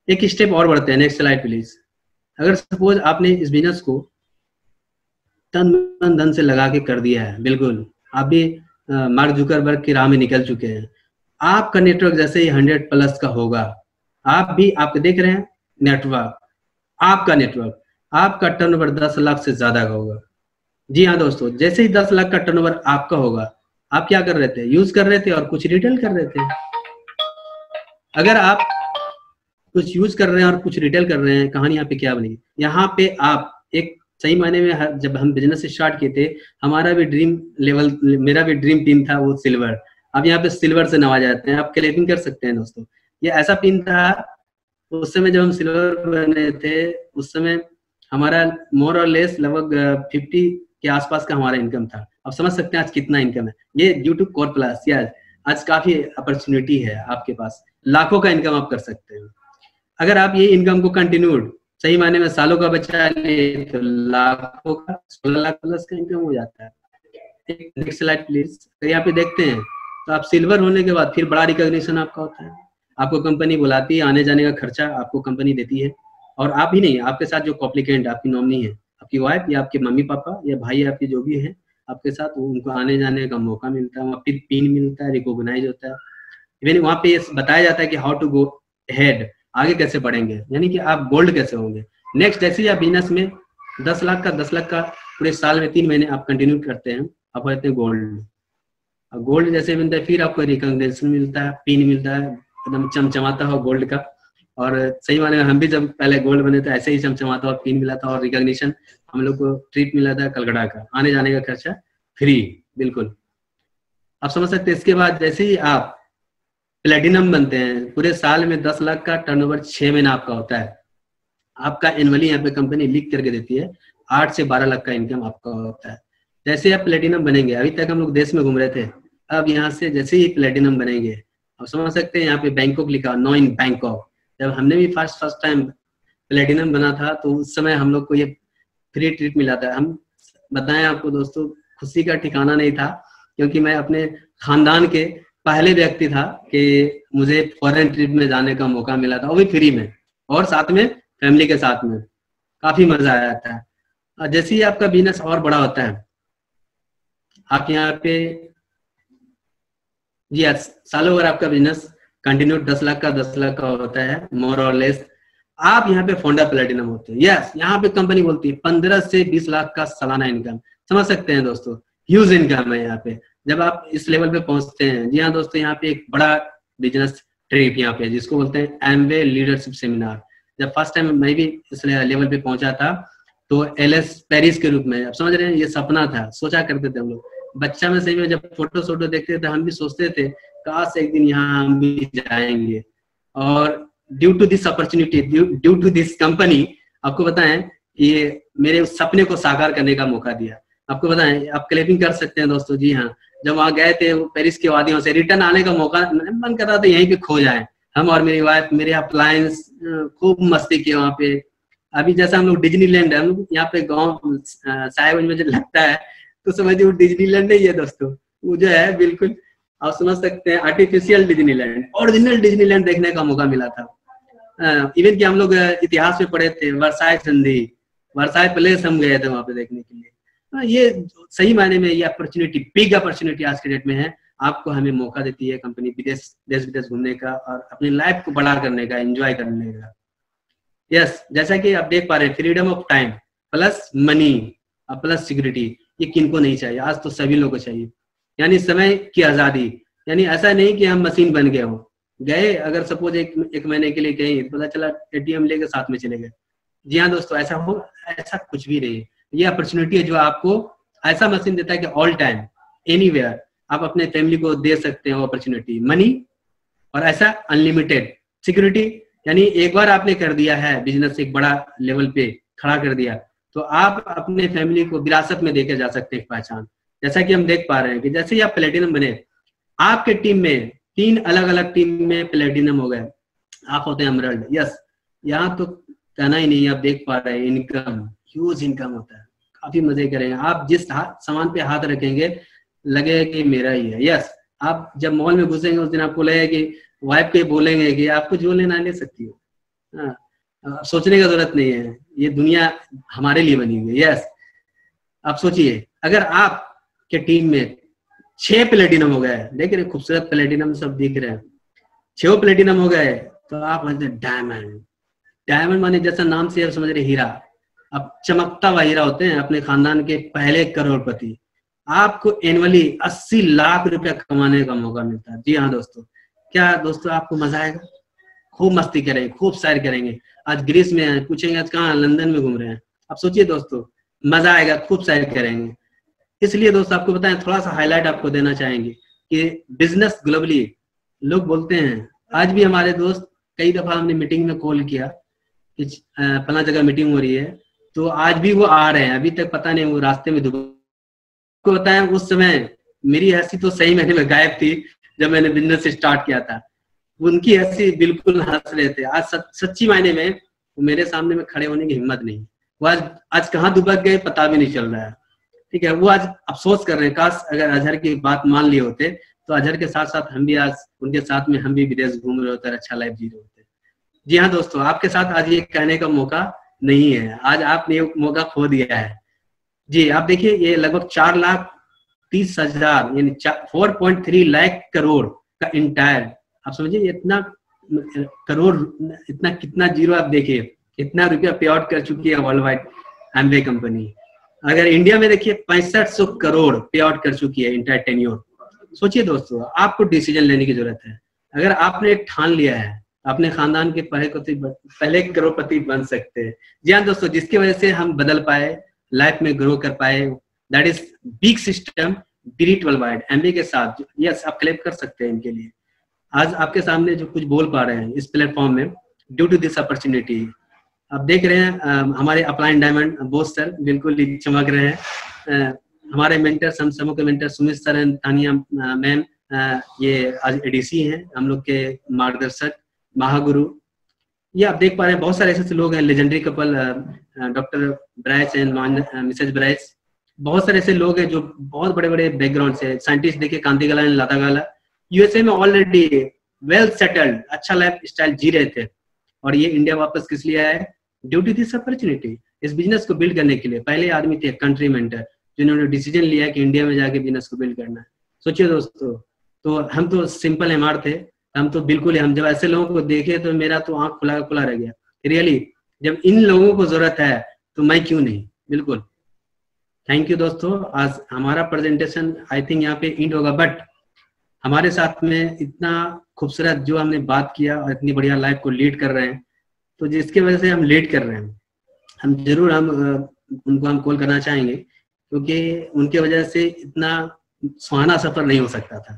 एक स्टेप और बढ़ते हैं, नेक्स्ट स्लाइड प्लीज। अगर सपोज आपने इस बिजनेस को तन मन धन से लगा के कर दिया है, बिल्कुल आप भी मार्क जुकरबर्ग की राह में निकल चुके हैं, आपका नेटवर्क जैसे ही 100+ का होगा, आप भी आप देख रहे हैं नेटवर्क, आपका नेटवर्क, आपका टर्नओवर 10 लाख से ज्यादा का होगा। जी हाँ दोस्तों, जैसे ही 10 लाख का टर्नओवर आपका होगा, आप क्या कर रहे थे? यूज कर रहे थे और कुछ रिटेल कर रहे थे। अगर आप कुछ यूज कर रहे हैं और कुछ रिटेल कर रहे हैं, कहानी यहाँ पे क्या बनेगी? यहाँ पे आप एक सही मायने में, जब हम बिजनेस स्टार्ट किए थे, हमारा भी ड्रीम लेवल, मेरा भी ड्रीम पिन था वो सिल्वर। अब यहाँ पे सिल्वर से नवाजा जाते हैं, आप क्लैपिंग कर सकते हैं दोस्तों। ये ऐसा पिन था उस समय जब हम सिल्वर बने थे, उस समय हमारा मोर और लेस लगभग 50 के आसपास का हमारा इनकम था। अब समझ सकते हैं आज कितना इनकम है। ये ड्यू टू कोर प्लस, या आज काफी अपॉर्चुनिटी है आपके पास, लाखों का इनकम आप कर सकते हैं। अगर आप ये इनकम को कंटिन्यूड सही मायने में सालों का बचा ले तो लाखों का, 16 लाख प्लस का इनकम हो जाता है। Next slide please. तो यहाँ पे देखते हैं, तो आप सिल्वर होने के बाद फिर बड़ा रिकॉग्निशन आपका होता है, आपको कंपनी बुलाती है, आने जाने का खर्चा आपको कंपनी देती है, और आप ही नहीं, आपके साथ जो कॉप्लिकेंट, आपकी नॉमिनी है, आपकी वाइफ या आपके मम्मी पापा या भाई आपके जो भी है आपके साथ, उनको आने जाने का मौका मिलता है, वहाँ फिर पिन मिलता है, रिकॉग्नाइज होता है। इवन वहाँ पे बताया जाता है कि हाउ टू गो हेड, आगे कैसे बढ़ेंगे, यानी कि आप गोल्ड कैसे होंगे। नेक्स्ट, जैसे ही आप बिजनेस में 10 लाख का पूरे साल में 3 महीने आप कंटिन्यू करते हैं, आपको कहते हैं गोल्ड। गोल्ड जैसे मिलता है फिर आपको रिकॉग्निशन मिलता है, पिन मिलता है एकदम चमचमाता हुआ गोल्ड का। और सही माने हम भी जब पहले गोल्ड बने थे ऐसे ही चमचमाता हुआ पिन मिला था, और रिकॉग्निशन हम लोग को ट्रिप मिला था कलकत्ता का, आने जाने का खर्चा फ्री बिल्कुल। आप समझ सकते हैं। इसके बाद जैसे ही आप प्लेटिनम बनते हैं, पूरे साल में 10 लाख का टर्नओवर 6 महीना आपका होता है। आपका एनुअली यहाँ पे कंपनी लिख करके देती है 8 से 12 लाख का इनकम आपका होता है। जैसे आप प्लेटिनम बनेंगे, अभी तक हम लोग देश में घूम रहे थे, अब यहाँ से जैसे ही प्लेटिनम बनेंगे, आप समझ सकते हैं यहाँ पे बैंकॉक लिखा, नो इन बैंकॉक। जब हमने भी फर्स्ट टाइम प्लेटिनम बना था तो उस समय हम लोग को ये फ्री ट्रिप मिला था। हम बताएं आपको दोस्तों, खुशी का ठिकाना नहीं था, क्योंकि मैं अपने खानदान के पहले व्यक्ति था कि मुझे फॉरेन ट्रिप में जाने का मौका मिला था, वो भी फ्री में, और साथ में फैमिली के साथ में। काफी मजा आया था। जैसे ही आपका बिजनेस और बड़ा होता है, आप यहाँ पे जी सालों भर आपका बिजनेस कंटिन्यू 10 लाख का होता है मोर और लेस, आप यहाँ पे फोंडा प्लेटिनम होते हैं। यस, यहाँ पे कंपनी बोलती है 15 से 20 लाख का सालाना इनकम। समझ सकते हैं दोस्तों, ह्यूज इनकम है यहाँ पे जब आप इस लेवल पे पहुंचते हैं। जी हाँ दोस्तों, यहाँ पे एक बड़ा बिजनेस ट्रिप यहाँ पे जिसको बोलते हैं एमवे लीडरशिप सेमिनार। जब फर्स्ट टाइम मैं भी इस लेवल पे पहुंचा था तो एलएस पेरिस के रूप में, आप समझ रहे हैं, ये सपना था, सोचा करते थे हम लोग बच्चा में सही में। जब फोटो देखते थे हम भी सोचते थे काश एक दिन यहाँ हम भी जाएंगे। और due to this opportunity, due to this company, आपको बताएं ये मेरे उस सपने को साकार करने का मौका दिया। आपको बताएं, आप क्लैपिंग कर सकते हैं दोस्तों। जी हाँ, जब वहां गए थे पेरिस की वादियों से रिटर्न आने का मौका मन कर रहा था यहीं पे खो जाए हम और मेरी वाइफ, मेरे अप्लायंस, खूब मस्ती किए वहां पे। अभी जैसा हम लोग डिज्नीलैंड है, हम लोग यहाँ पे गाँव साहेबगंज में जो लगता है तो समझिए वो डिज्नीलैंड नहीं है दोस्तों, वो जो है बिल्कुल आप समझ सकते हैं आर्टिफिशियल डिज्नीलैंड। ओरिजिनल डिज्नीलैंड देखने का मौका मिला था। इवन कि हम लोग इतिहास में पढ़े थे वर्साई संधि, वर्साई पैलेस हम गए थे वहां पे देखने के लिए। ये सही मायने में ये अपॉर्चुनिटी, बिग अपॉर्चुनिटी आज के डेट में है। आपको हमें मौका देती है कंपनी देश विदेश घूमने का और अपनी लाइफ को बड़ा करने का, एंजॉय करने का। यस, जैसा कि आप देख पा रहे हैं, freedom of time plus money plus security, ये किनको नहीं चाहिए? आज तो सभी लोगों को चाहिए। यानी समय की आजादी, यानी ऐसा नहीं कि हम मशीन बन गए हो, गए अगर सपोज एक महीने के लिए कहीं, पता चला एटीएम लेके साथ में चले गए। जी हाँ दोस्तों, ऐसा कुछ भी नहीं है। ये अपॉर्चुनिटी है जो आपको ऐसा मशीन देता है कि ऑल टाइम एनीवेयर आप अपने फैमिली को दे सकते हो अपॉर्चुनिटी, मनी, और ऐसा अनलिमिटेड सिक्योरिटी। यानी एक बार आपने कर दिया है बिजनेस एक बड़ा लेवल पे खड़ा कर दिया तो आप अपने फैमिली को विरासत में देके जा सकते हैं पहचान। जैसा कि हम देख पा रहे हैं कि जैसे ही आप प्लेटिनम बने, आपके टीम में 3 अलग अलग टीम में प्लेटिनम हो गए, आप होते हैं एमराल्ड। यस, यहाँ तो कहना ही नहीं, आप देख पा रहे हैं इनकम, ह्यूज इनकम होता है, काफी मजे करेंगे। आप जिस सामान पे हाथ रखेंगे लगेगा कि मेरा ही है। यस, आप जब मॉल में घुसेंगे उस दिन आपको लगेगा कि वाइफ के बोलेंगे कि आपको जो लेना ले सकती हो, हाँ, सोचने का जरूरत नहीं है, ये दुनिया हमारे लिए बनी हुई है। यस, आप सोचिए अगर आपके टीम में 6 प्लेटिनम हो गए, देख रहे खूबसूरत प्लेटिनम सब दिख रहे हैं, 6 प्लेटिनम हो गए तो आप डायमंड। डायमंड माने जैसा नाम से समझ रहे हीरा, अब चमकता हुआ हीरा होते हैं, अपने खानदान के पहले करोड़पति। आपको एनुअली 80 लाख रुपया कमाने का मौका मिलता है। जी हाँ दोस्तों, क्या दोस्तों आपको मजा आएगा? खूब मस्ती करेंगे, खूब सैर करेंगे। आज ग्रीस में है, पूछेंगे आज कहाँ? लंदन में घूम रहे हैं। अब सोचिए दोस्तों, मजा आएगा, खूब सैर करेंगे। इसलिए दोस्तों आपको बताएं, थोड़ा सा हाईलाइट आपको देना चाहेंगे कि बिजनेस ग्लोबली लोग बोलते हैं। आज भी हमारे दोस्त, कई दफा हमने मीटिंग में कॉल किया कि फला जगह मीटिंग हो रही है, तो आज भी वो आ रहे हैं। अभी तक पता नहीं वो रास्ते में दुबई को बताया। उस समय मेरी हंसी तो सही मैंने में गायब थी जब मैंने बिजनेस स्टार्ट किया था, उनकी हंसी बिल्कुल हंस रहे थे। आज सच्ची मायने में मेरे सामने में खड़े होने की हिम्मत नहीं। वो आज कहाँ दुबक गए पता भी नहीं चल रहा है। ठीक है, वो आज अफसोस कर रहे हैं, काश अगर अजहर की बात मान लिए होते तो अजहर के साथ साथ हम भी आज उनके साथ में हम भी विदेश घूम रहे होते, अच्छा लाइफ जी रहे होते। जी हाँ दोस्तों, आपके साथ आज ये कहने का मौका नहीं है, आज आपने ये मौका खो दिया है। जी आप देखिए, ये लगभग 4,30,000 यानी 4.3 लाख करोड़ का इंटायर, आप समझिए इतना करोड़, इतना कितना जीरो, आप देखिए कितना रुपया पे आउट कर चुकी है वर्ल्ड वाइड एमवे कंपनी। अगर इंडिया में देखिए 6500 करोड़ पे आउट कर चुकी है इंटायर टेन्योर। सोचिए दोस्तों, आपको डिसीजन लेने की जरूरत है। अगर आपने एक ठान लिया है, अपने खानदान के पहले करोड़पति बन सकते हैं। जी हाँ दोस्तों, जिसकी वजह से हम बदल पाए, लाइफ में ग्रो कर पाए, that is big system delete world wide MB के साथ। यस, आप क्लेम कर सकते हैं इनके लिए। आज आपके सामने जो कुछ बोल पा रहे हैं इस प्लेटफॉर्म में, ड्यू टू दिस अपॉर्चुनिटी। आप देख रहे हैं हमारे अपलाइन डायमंड बोस सर बिल्कुल चमक रहे हैं। हमारे मेंटर्स, हम समूह के mentor Sumit sir and Tania ma'am, ये आज एडीसी हैं, हम लोग के मार्गदर्शक, महागुरु। ये आप देख पा रहे हैं बहुत सारे ऐसे लोग हैं, legendary couple, doctor Brice and Mrs Brice. बहुत सारे ऐसे लोग हैं जो बहुत बड़े बड़े बैकग्राउंड से साइंटिस्ट। देखिए कांतिगाला एंड लादागाला यूएसए में ऑलरेडी वेल सेटल्ड, अच्छा लाइफ स्टाइल जी रहे थे, और ये इंडिया वापस किस लिए आए? Due to this opportunity. इस बिजनेस को बिल्ड करने के लिए पहले आदमी थे कंट्री मेंटर, जिन्होंने डिसीजन लिया कि इंडिया में जाके बिजनेस को बिल्ड करना है। सोचिए दोस्तों, तो हम तो सिंपल एमआर थे, हम तो बिल्कुल, हम जब ऐसे लोगों को देखे तो मेरा तो आंख खुला खुला रह गया। रियली, जब इन लोगों को जरूरत है तो मैं क्यों नहीं। बिल्कुल, थैंक यू दोस्तों। आज हमारा प्रेजेंटेशन आई थिंक यहाँ पे एंड होगा, बट हमारे साथ में इतना खूबसूरत जो हमने बात किया और इतनी बढ़िया लाइफ को लीड कर रहे हैं, तो जिसकी वजह से हम लीड कर रहे हैं, हम जरूर उनको हम कॉल करना चाहेंगे, क्योंकि उनके वजह से इतना सुहाना सफर नहीं हो सकता था।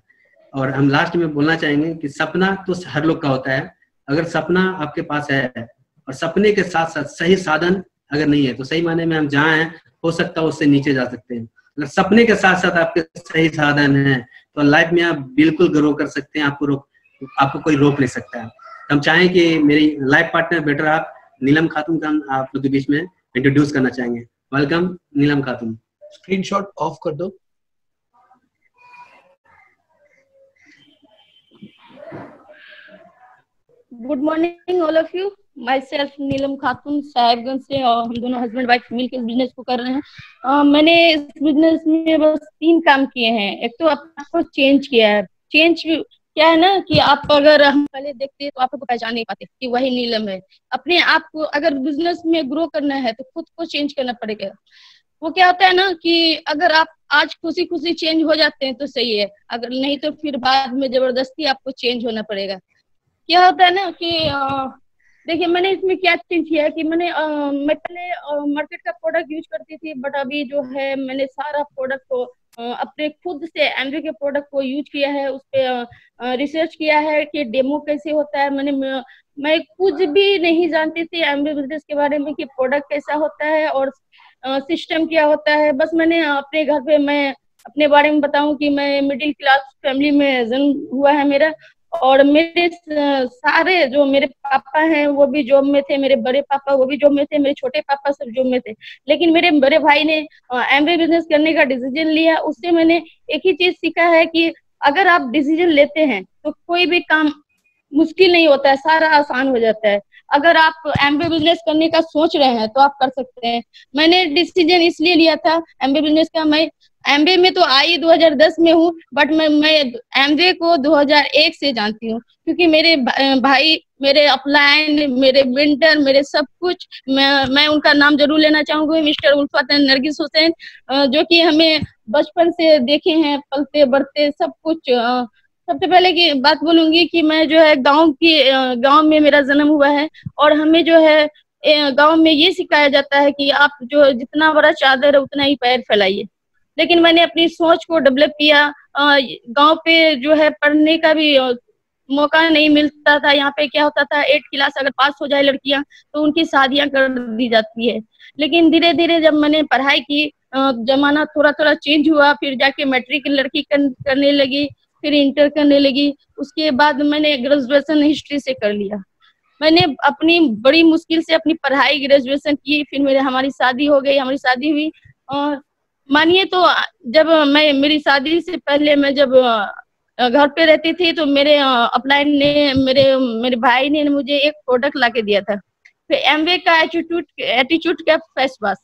और हम लास्ट में बोलना चाहेंगे कि सपना तो हर लोग का होता है। अगर सपना आपके पास है और सपने के साथ साथ सही साधन अगर नहीं है, तो सही मायने में हम जहाँ हैं हो सकता है उससे नीचे जा सकते हैं। अगर सपने के साथ साथ आपके सही साधन है तो लाइफ में आप बिल्कुल ग्रो कर सकते हैं। आपको कोई रोक नहीं सकता है। हम चाहें कि मेरी लाइफ पार्टनर बेटर आप नीलम खातून का आप लोग के बीच में इंट्रोड्यूस करना चाहेंगे। वेलकम नीलम खातून। स्क्रीनशॉट ऑफ कर दो। Good morning all of you. Myself Neelam Khatoon, Sahebganj से, और हम दोनों हस्बैंड वाइफ मिलकर बिजनेस को कर रहे हैं। मैंने इस बिजनेस में बस 3 काम किए हैं। एक तो आपको चेंज किया है। चेंज क्या है ना कि आप अगर हम पहले देखते तो आपको पहचान नहीं पाते कि वही नीलम है। अपने आप को अगर बिजनेस में ग्रो करना है तो खुद को चेंज करना पड़ेगा। वो क्या होता है ना कि अगर आप आज खुशी खुशी चेंज हो जाते हैं तो सही है, अगर नहीं तो फिर बाद में जबरदस्ती आपको चेंज होना पड़ेगा। क्या होता है ना कि देखिए मैंने इसमें क्या चेंज किया है कि मैं पहले मार्केट का प्रोडक्ट यूज करती थी, बट अभी जो है मैंने सारा प्रोडक्ट को अपने खुद से एमवे के प्रोडक्ट को यूज किया है। उस पर रिसर्च किया है कि डेमो कैसे होता है। मैं कुछ भी नहीं जानती थी एमवे बिजनेस के बारे में कि प्रोडक्ट कैसा होता है और सिस्टम क्या होता है। बस मैंने अपने घर पे, मैं अपने बारे में बताऊं कि मैं मिडिल क्लास फैमिली में जन्म हुआ है मेरा, और मेरे सारे जो मेरे पापा हैं वो भी जॉब में थे, मेरे बड़े पापा वो भी जॉब में थे, मेरे छोटे पापा सब जॉब में थे। लेकिन मेरे बड़े भाई ने एमवे बिजनेस करने का डिसीजन लिया। उससे मैंने एक ही चीज सीखा है कि अगर आप डिसीजन लेते हैं तो कोई भी काम मुश्किल नहीं होता है, सारा आसान हो जाता है। अगर आप एमबीए बिजनेस करने का सोच रहे हैं तो आप कर सकते हैं। मैंने डिसीजन इसलिए लिया था एमबीए बिजनेस का। मैं एमबीए में तो आई 2010 में हूँ, बट मैं एमबीए को 2001 से जानती हूँ, क्योंकि मेरे भाई, मेरे अपलाइन, मेरे मेंटर, मेरे सब कुछ, मैं उनका नाम जरूर लेना चाहूंगी, mister Ulfat and Nargis Hussain, जो कि हमें बचपन से देखे हैं, पलते बढ़ते सब कुछ। सबसे पहले की बात बोलूंगी कि मैं जो है गांव में मेरा जन्म हुआ है, और हमें जो है गांव में ये सिखाया जाता है कि आप जो जितना बड़ा चादर है उतना ही पैर फैलाइए। लेकिन मैंने अपनी सोच को डेवलप किया। गांव पे जो है पढ़ने का भी मौका नहीं मिलता था। यहाँ पे क्या होता था, 8th क्लास अगर पास हो जाए लड़कियां तो उनकी शादियां कर दी जाती है। लेकिन धीरे धीरे जब मैंने पढ़ाई की, जमाना थोड़ा थोड़ा चेंज हुआ, फिर जाके मैट्रिक लड़की करने लगी, फिर इंटर करने लगी। उसके बाद मैंने ग्रेजुएशन हिस्ट्री से कर लिया। मैंने अपनी बड़ी मुश्किल से अपनी पढ़ाई ग्रेजुएशन की, फिर हमारी शादी हो गई। हमारी शादी हुई, और मानिए तो जब मेरी शादी से पहले मैं जब घर पे रहती थी तो मेरे अपलाइन ने, मेरे भाई ने मुझे एक प्रोडक्ट ला के दिया था, फिर एमवे का एटीट्यूड का फेस वॉश।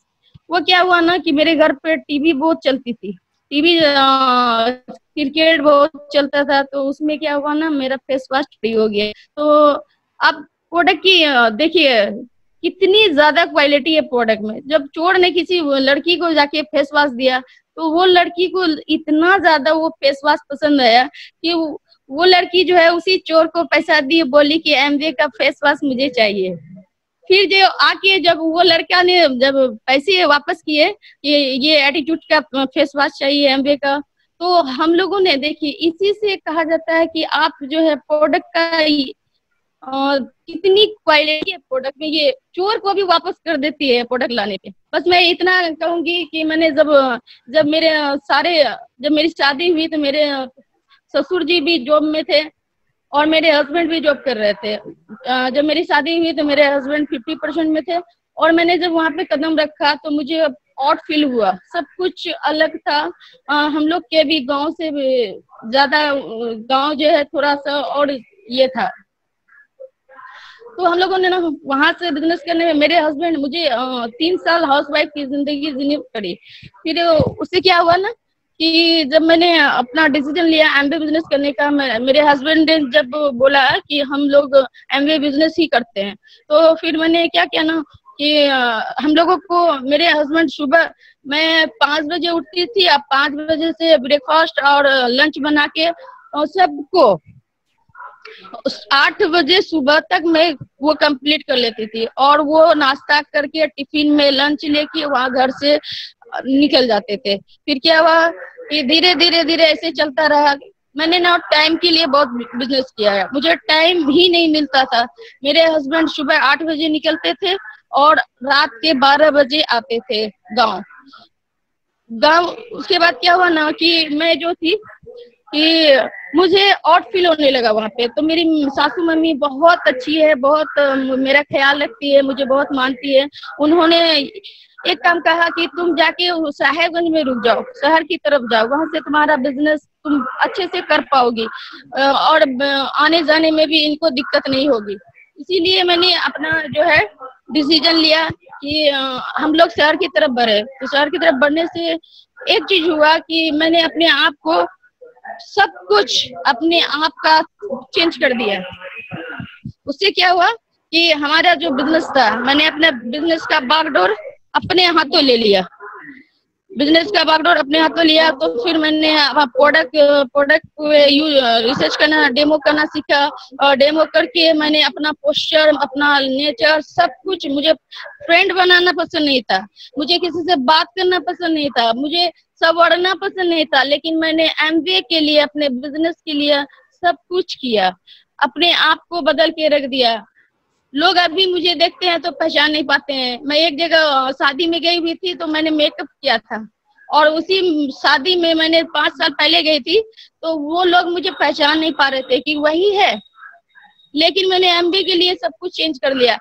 वो क्या हुआ ना कि मेरे घर पे टीवी बहुत चलती थी, टीवी क्रिकेट बहुत चलता था, तो उसमें क्या हुआ ना, मेरा फेस वॉश फ्री हो गया। तो आप प्रोडक्ट की देखिए कितनी ज्यादा क्वालिटी है प्रोडक्ट में। जब चोर ने किसी लड़की को जाके फेस वॉश दिया तो वो लड़की को इतना ज्यादा वो फेस वॉश पसंद आया कि वो लड़की जो है उसी चोर को पैसा दी, बोली कि एमवे का फेस वॉश मुझे चाहिए। फिर जो आके जब वो लड़का ने जब पैसे वापस किए कि ये एटीट्यूड का फेस वॉश चाहिए एमवे का, तो हम लोगों ने देखिए इसी से कहा जाता है कि आप जो है प्रोडक्ट का कितनी क्वालिटी है प्रोडक्ट में, ये चोर को भी वापस कर देती है प्रोडक्ट लाने पे। बस मैं इतना कहूंगी कि मैंने जब मेरी शादी हुई तो मेरे ससुर जी भी जॉब में थे और मेरे हस्बैंड भी जॉब कर रहे थे। जब मेरी शादी हुई तो मेरे हस्बैंड 50% में थे और मैंने जब वहां पे कदम रखा तो मुझे ऑड फील हुआ, सब कुछ अलग था। हम लोग के भी गांव से भी ज्यादा गांव जो है थोड़ा सा और ये था, तो हम लोगों ने ना वहां से बिजनेस करने में मेरे हस्बैंड मुझे 3 साल हाउसवाइफ की जिंदगी जीनी पड़ी। फिर उससे क्या हुआ ना कि जब मैंने अपना डिसीजन लिया एमवे बिजनेस करने का, मेरे हस्बैंड ने जब बोला कि हम लोग एमवे बिजनेस ही करते हैं, तो फिर मैंने क्या किया ना कि हम लोगों को मेरे हस्बैंड सुबह मैं 5 बजे उठती थी, अब 5 बजे से ब्रेकफास्ट और लंच बना के सबको 8 बजे सुबह तक मैं वो कंप्लीट कर लेती थी और वो नाश्ता करके टिफिन में लंच लेके वहां घर से निकल जाते थे। फिर क्या हुआ कि धीरे धीरे ऐसे चलता रहा। मैंने ना टाइम के लिए बहुत बिजनेस किया है, मुझे टाइम ही नहीं मिलता था। मेरे हस्बैंड सुबह 8 बजे निकलते थे और रात के 12 बजे आते थे गांव। उसके बाद क्या हुआ ना कि मैं जो थी कि मुझे ऑड फील होने लगा वहां पे। तो मेरी सासू मम्मी बहुत अच्छी है, बहुत मेरा ख्याल रखती है, मुझे बहुत मानती है। उन्होंने एक काम कहा कि तुम जाके साहेबगंज में रुक जाओ, शहर की तरफ जाओ, वहां से तुम्हारा बिजनेस तुम अच्छे से कर पाओगी और आने जाने में भी इनको दिक्कत नहीं होगी। इसीलिए मैंने अपना जो है डिसीजन लिया कि हम लोग शहर की तरफ बढ़े। तो शहर की तरफ बढ़ने से एक चीज हुआ कि मैंने अपने आप को सब कुछ अपने आप का चेंज कर दिया। उससे क्या हुआ कि हमारा जो बिजनेस था, मैंने अपने बिजनेस का बागडोर अपने हाथों ले लिया। बिजनेस का बागडोर अपने हाथों लिया तो फिर मैंने प्रोडक्ट रिसर्च करना, डेमो करना सीखा और डेमो करके मैंने अपना पोस्चर, अपना नेचर, सब कुछ। मुझे फ्रेंड बनाना पसंद नहीं था, मुझे किसी से बात करना पसंद नहीं था, मुझे संवारना पसंद नहीं था, लेकिन मैंने एमबीए के लिए, अपने बिजनेस के लिए सब कुछ किया, अपने आप को बदल के रख दिया। लोग अभी मुझे देखते हैं तो पहचान नहीं पाते हैं। मैं एक जगह शादी में गई हुई थी तो मैंने मेकअप किया था और उसी शादी में मैंने 5 साल पहले गई थी तो वो लोग मुझे पहचान नहीं पा रहे थे कि वही है, लेकिन मैंने एमबीए के लिए सब कुछ चेंज कर लिया।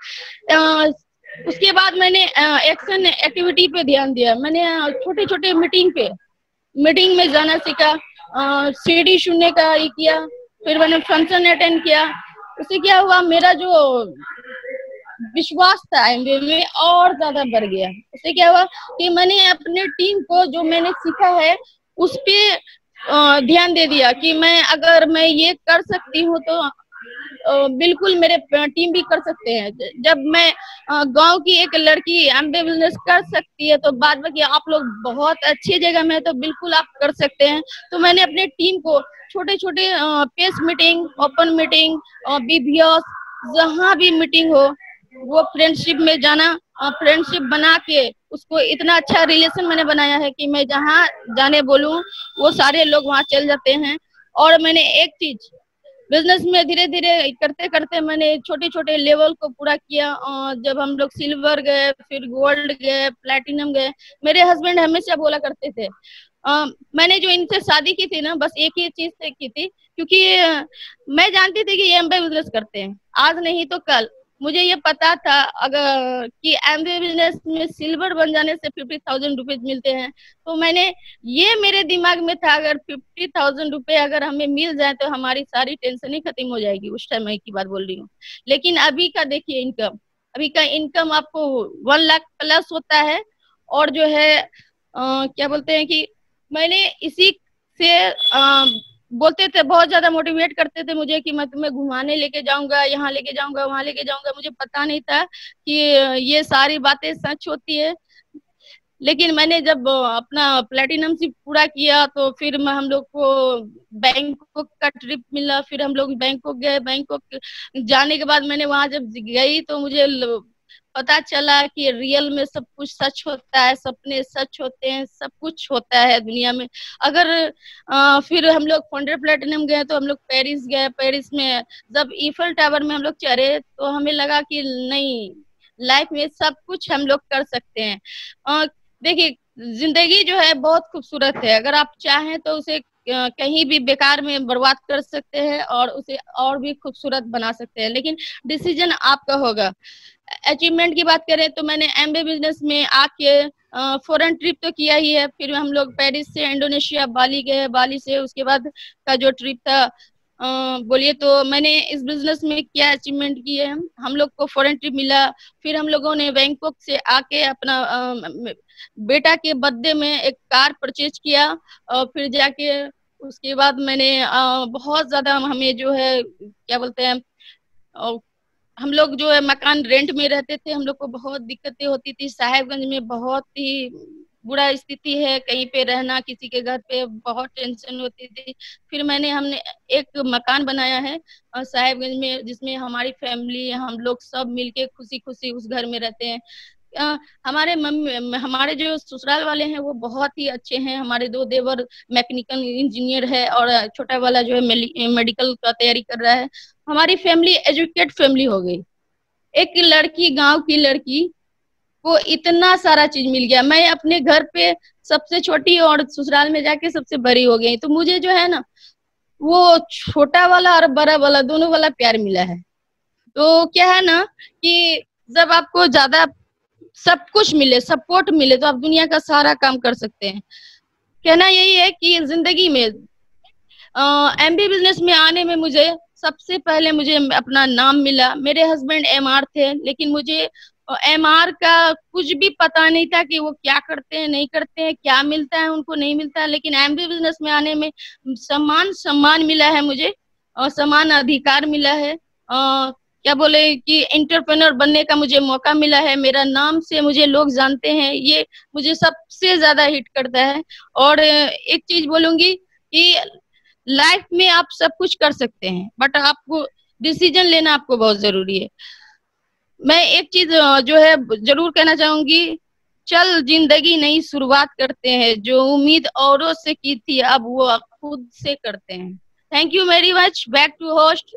उसके बाद मैंने एक्शन एक्टिविटी पे ध्यान दिया। मैंने छोटे छोटे मीटिंग में जाना सीखा, सीडी सुनने का ये किया, फिर मैंने फंक्शन अटेंड किया। उससे क्या हुआ, मेरा जो विश्वास था एमबीए में और ज्यादा बढ़ गया। उससे क्या हुआ कि मैंने अपने टीम को जो मैंने सीखा है उस पे ध्यान दे दिया कि अगर मैं ये कर सकती हूँ तो बिल्कुल मेरे टीम भी कर सकते हैं। जब मैं गांव की एक लड़की एमबीए बिजनेस कर सकती है तो बाद में कि आप लोग बहुत अच्छी जगह में तो बिल्कुल आप कर सकते हैं। तो मैंने अपने टीम को छोटे छोटे pace meeting, open meeting, BBS, जहाँ भी मीटिंग हो वो फ्रेंडशिप में जाना, फ्रेंडशिप बना के उसको इतना अच्छा रिलेशन मैंने बनाया है कि मैं जहाँ जाने बोलूँ वो सारे लोग वहाँ चल जाते हैं। और मैंने एक चीज बिजनेस में धीरे धीरे करते करते मैंने छोटे छोटे लेवल को पूरा किया। जब हम लोग सिल्वर गए, फिर गोल्ड गए, प्लैटिनम गए, मेरे हस्बैंड हमेशा बोला करते थे, मैंने जो इनसे शादी की थी ना बस एक ही चीज से की थी, क्योंकि मैं जानती थी कि ये एमबीए बिजनेस करते हैं, आज नहीं तो कल। मुझे ये पता था अगर कि एमबीए बिजनेस में सिल्वर बन जाने से 50,000 रुपए मिलते हैं, तो मैंने ये मेरे दिमाग में था अगर 50,000 रुपए अगर हमें मिल जाए तो हमारी सारी टेंशन ही खत्म हो जाएगी। उस टाइम की बात बोल रही हूँ। लेकिन अभी का देखिए इनकम, अभी का इनकम आपको 1 लाख प्लस होता है। और जो है क्या बोलते हैं कि मैंने इसी से बोलते थे, बहुत ज्यादा मोटिवेट करते थे मुझे कि मैं तुम्हें घुमाने लेके जाऊंगा, यहाँ लेके जाऊंगा, वहां लेके जाऊंगा। मुझे पता नहीं था कि ये सारी बातें सच होती है। लेकिन मैंने जब अपना प्लेटिनम शिप पूरा किया तो फिर हम लोग को बैंकॉक का ट्रिप मिला। फिर हम लोग बैंकॉक गए। बैंकॉक जाने के बाद मैंने वहां जब गई तो मुझे पता चला कि रियल में सब कुछ सच होता है, सपने सच होते हैं, सब कुछ होता है दुनिया में। अगर फिर हम लोग फोंडर प्लेटिनम गए तो हम लोग पेरिस गए। पेरिस में जब ईफल टावर में हम लोग चढ़े तो हमें लगा कि नहीं, लाइफ में सब कुछ हम लोग कर सकते हैं। देखिए, जिंदगी जो है बहुत खूबसूरत है। अगर आप चाहें तो उसे कहीं भी बेकार में बर्बाद कर सकते हैं और उसे और भी खूबसूरत बना सकते हैं, लेकिन डिसीजन आपका होगा। अचीवमेंट की बात करें तो मैंने एमबीए बिजनेस में आके फॉरेन ट्रिप तो किया ही है। फिर हम लोग पेरिस से इंडोनेशिया बाली गए। बाली से उसके बाद का जो ट्रिप था, बोलिए तो मैंने इस बिजनेस में क्या अचीवमेंट किए। हम लोग को फॉरेन ट्रिप मिला। फिर हम लोगों ने बैंकॉक से आके अपना बेटा के बर्थडे में एक कार परचेज किया। और फिर जाके उसके बाद मैंने बहुत ज्यादा, हमें जो है क्या बोलते हैं, हम लोग जो है मकान रेंट में रहते थे। हम लोग को बहुत दिक्कतें होती थी। साहेबगंज में बहुत ही बुरा स्थिति है, कहीं पे रहना, किसी के घर पे बहुत टेंशन होती थी। फिर हमने एक मकान बनाया है साहेबगंज में, जिसमें हमारी फैमिली, हम लोग सब मिलके खुशी खुशी उस घर में रहते हैं। हमारे जो ससुराल वाले हैं वो बहुत ही अच्छे हैं। हमारे 2 देवर मैकेनिकल इंजीनियर है और छोटा वाला जो है मेडिकल का तैयारी कर रहा है। हमारी फैमिली एजुकेटेड फैमिली हो गई। एक लड़की, गांव की लड़की को इतना सारा चीज मिल गया। मैं अपने घर पे सबसे छोटी और ससुराल में जाके सबसे बड़ी हो गई। तो मुझे जो है ना, वो छोटा वाला और बड़ा वाला दोनों वाला प्यार मिला है। तो क्या है ना कि जब आपको ज्यादा सब कुछ मिले, सपोर्ट मिले, तो आप दुनिया का सारा काम कर सकते हैं। कहना यही है कि जिंदगी में एमबी बिजनेस में आने में मुझे सबसे पहले मुझे अपना नाम मिला। मेरे हस्बैंड एमआर थे, लेकिन मुझे एमआर का कुछ भी पता नहीं था कि वो क्या करते हैं, नहीं करते हैं, क्या मिलता है उनको, नहीं मिलता है। लेकिन एमबी बिजनेस में आने में सम्मान मिला है मुझे, और समान अधिकार मिला है। क्या बोले कि एंटरप्रेन्योर बनने का मुझे मौका मिला है। मेरा नाम से मुझे लोग जानते हैं, ये मुझे सबसे ज्यादा हिट करता है। और एक चीज बोलूंगी कि लाइफ में आप सब कुछ कर सकते हैं, बट आपको डिसीजन लेना आपको बहुत जरूरी है। मैं एक चीज जो है जरूर कहना चाहूंगी, चल जिंदगी नई शुरुआत करते हैं, जो उम्मीद औरों से की थी अब वो खुद से करते हैं। Thank you very much. Back to host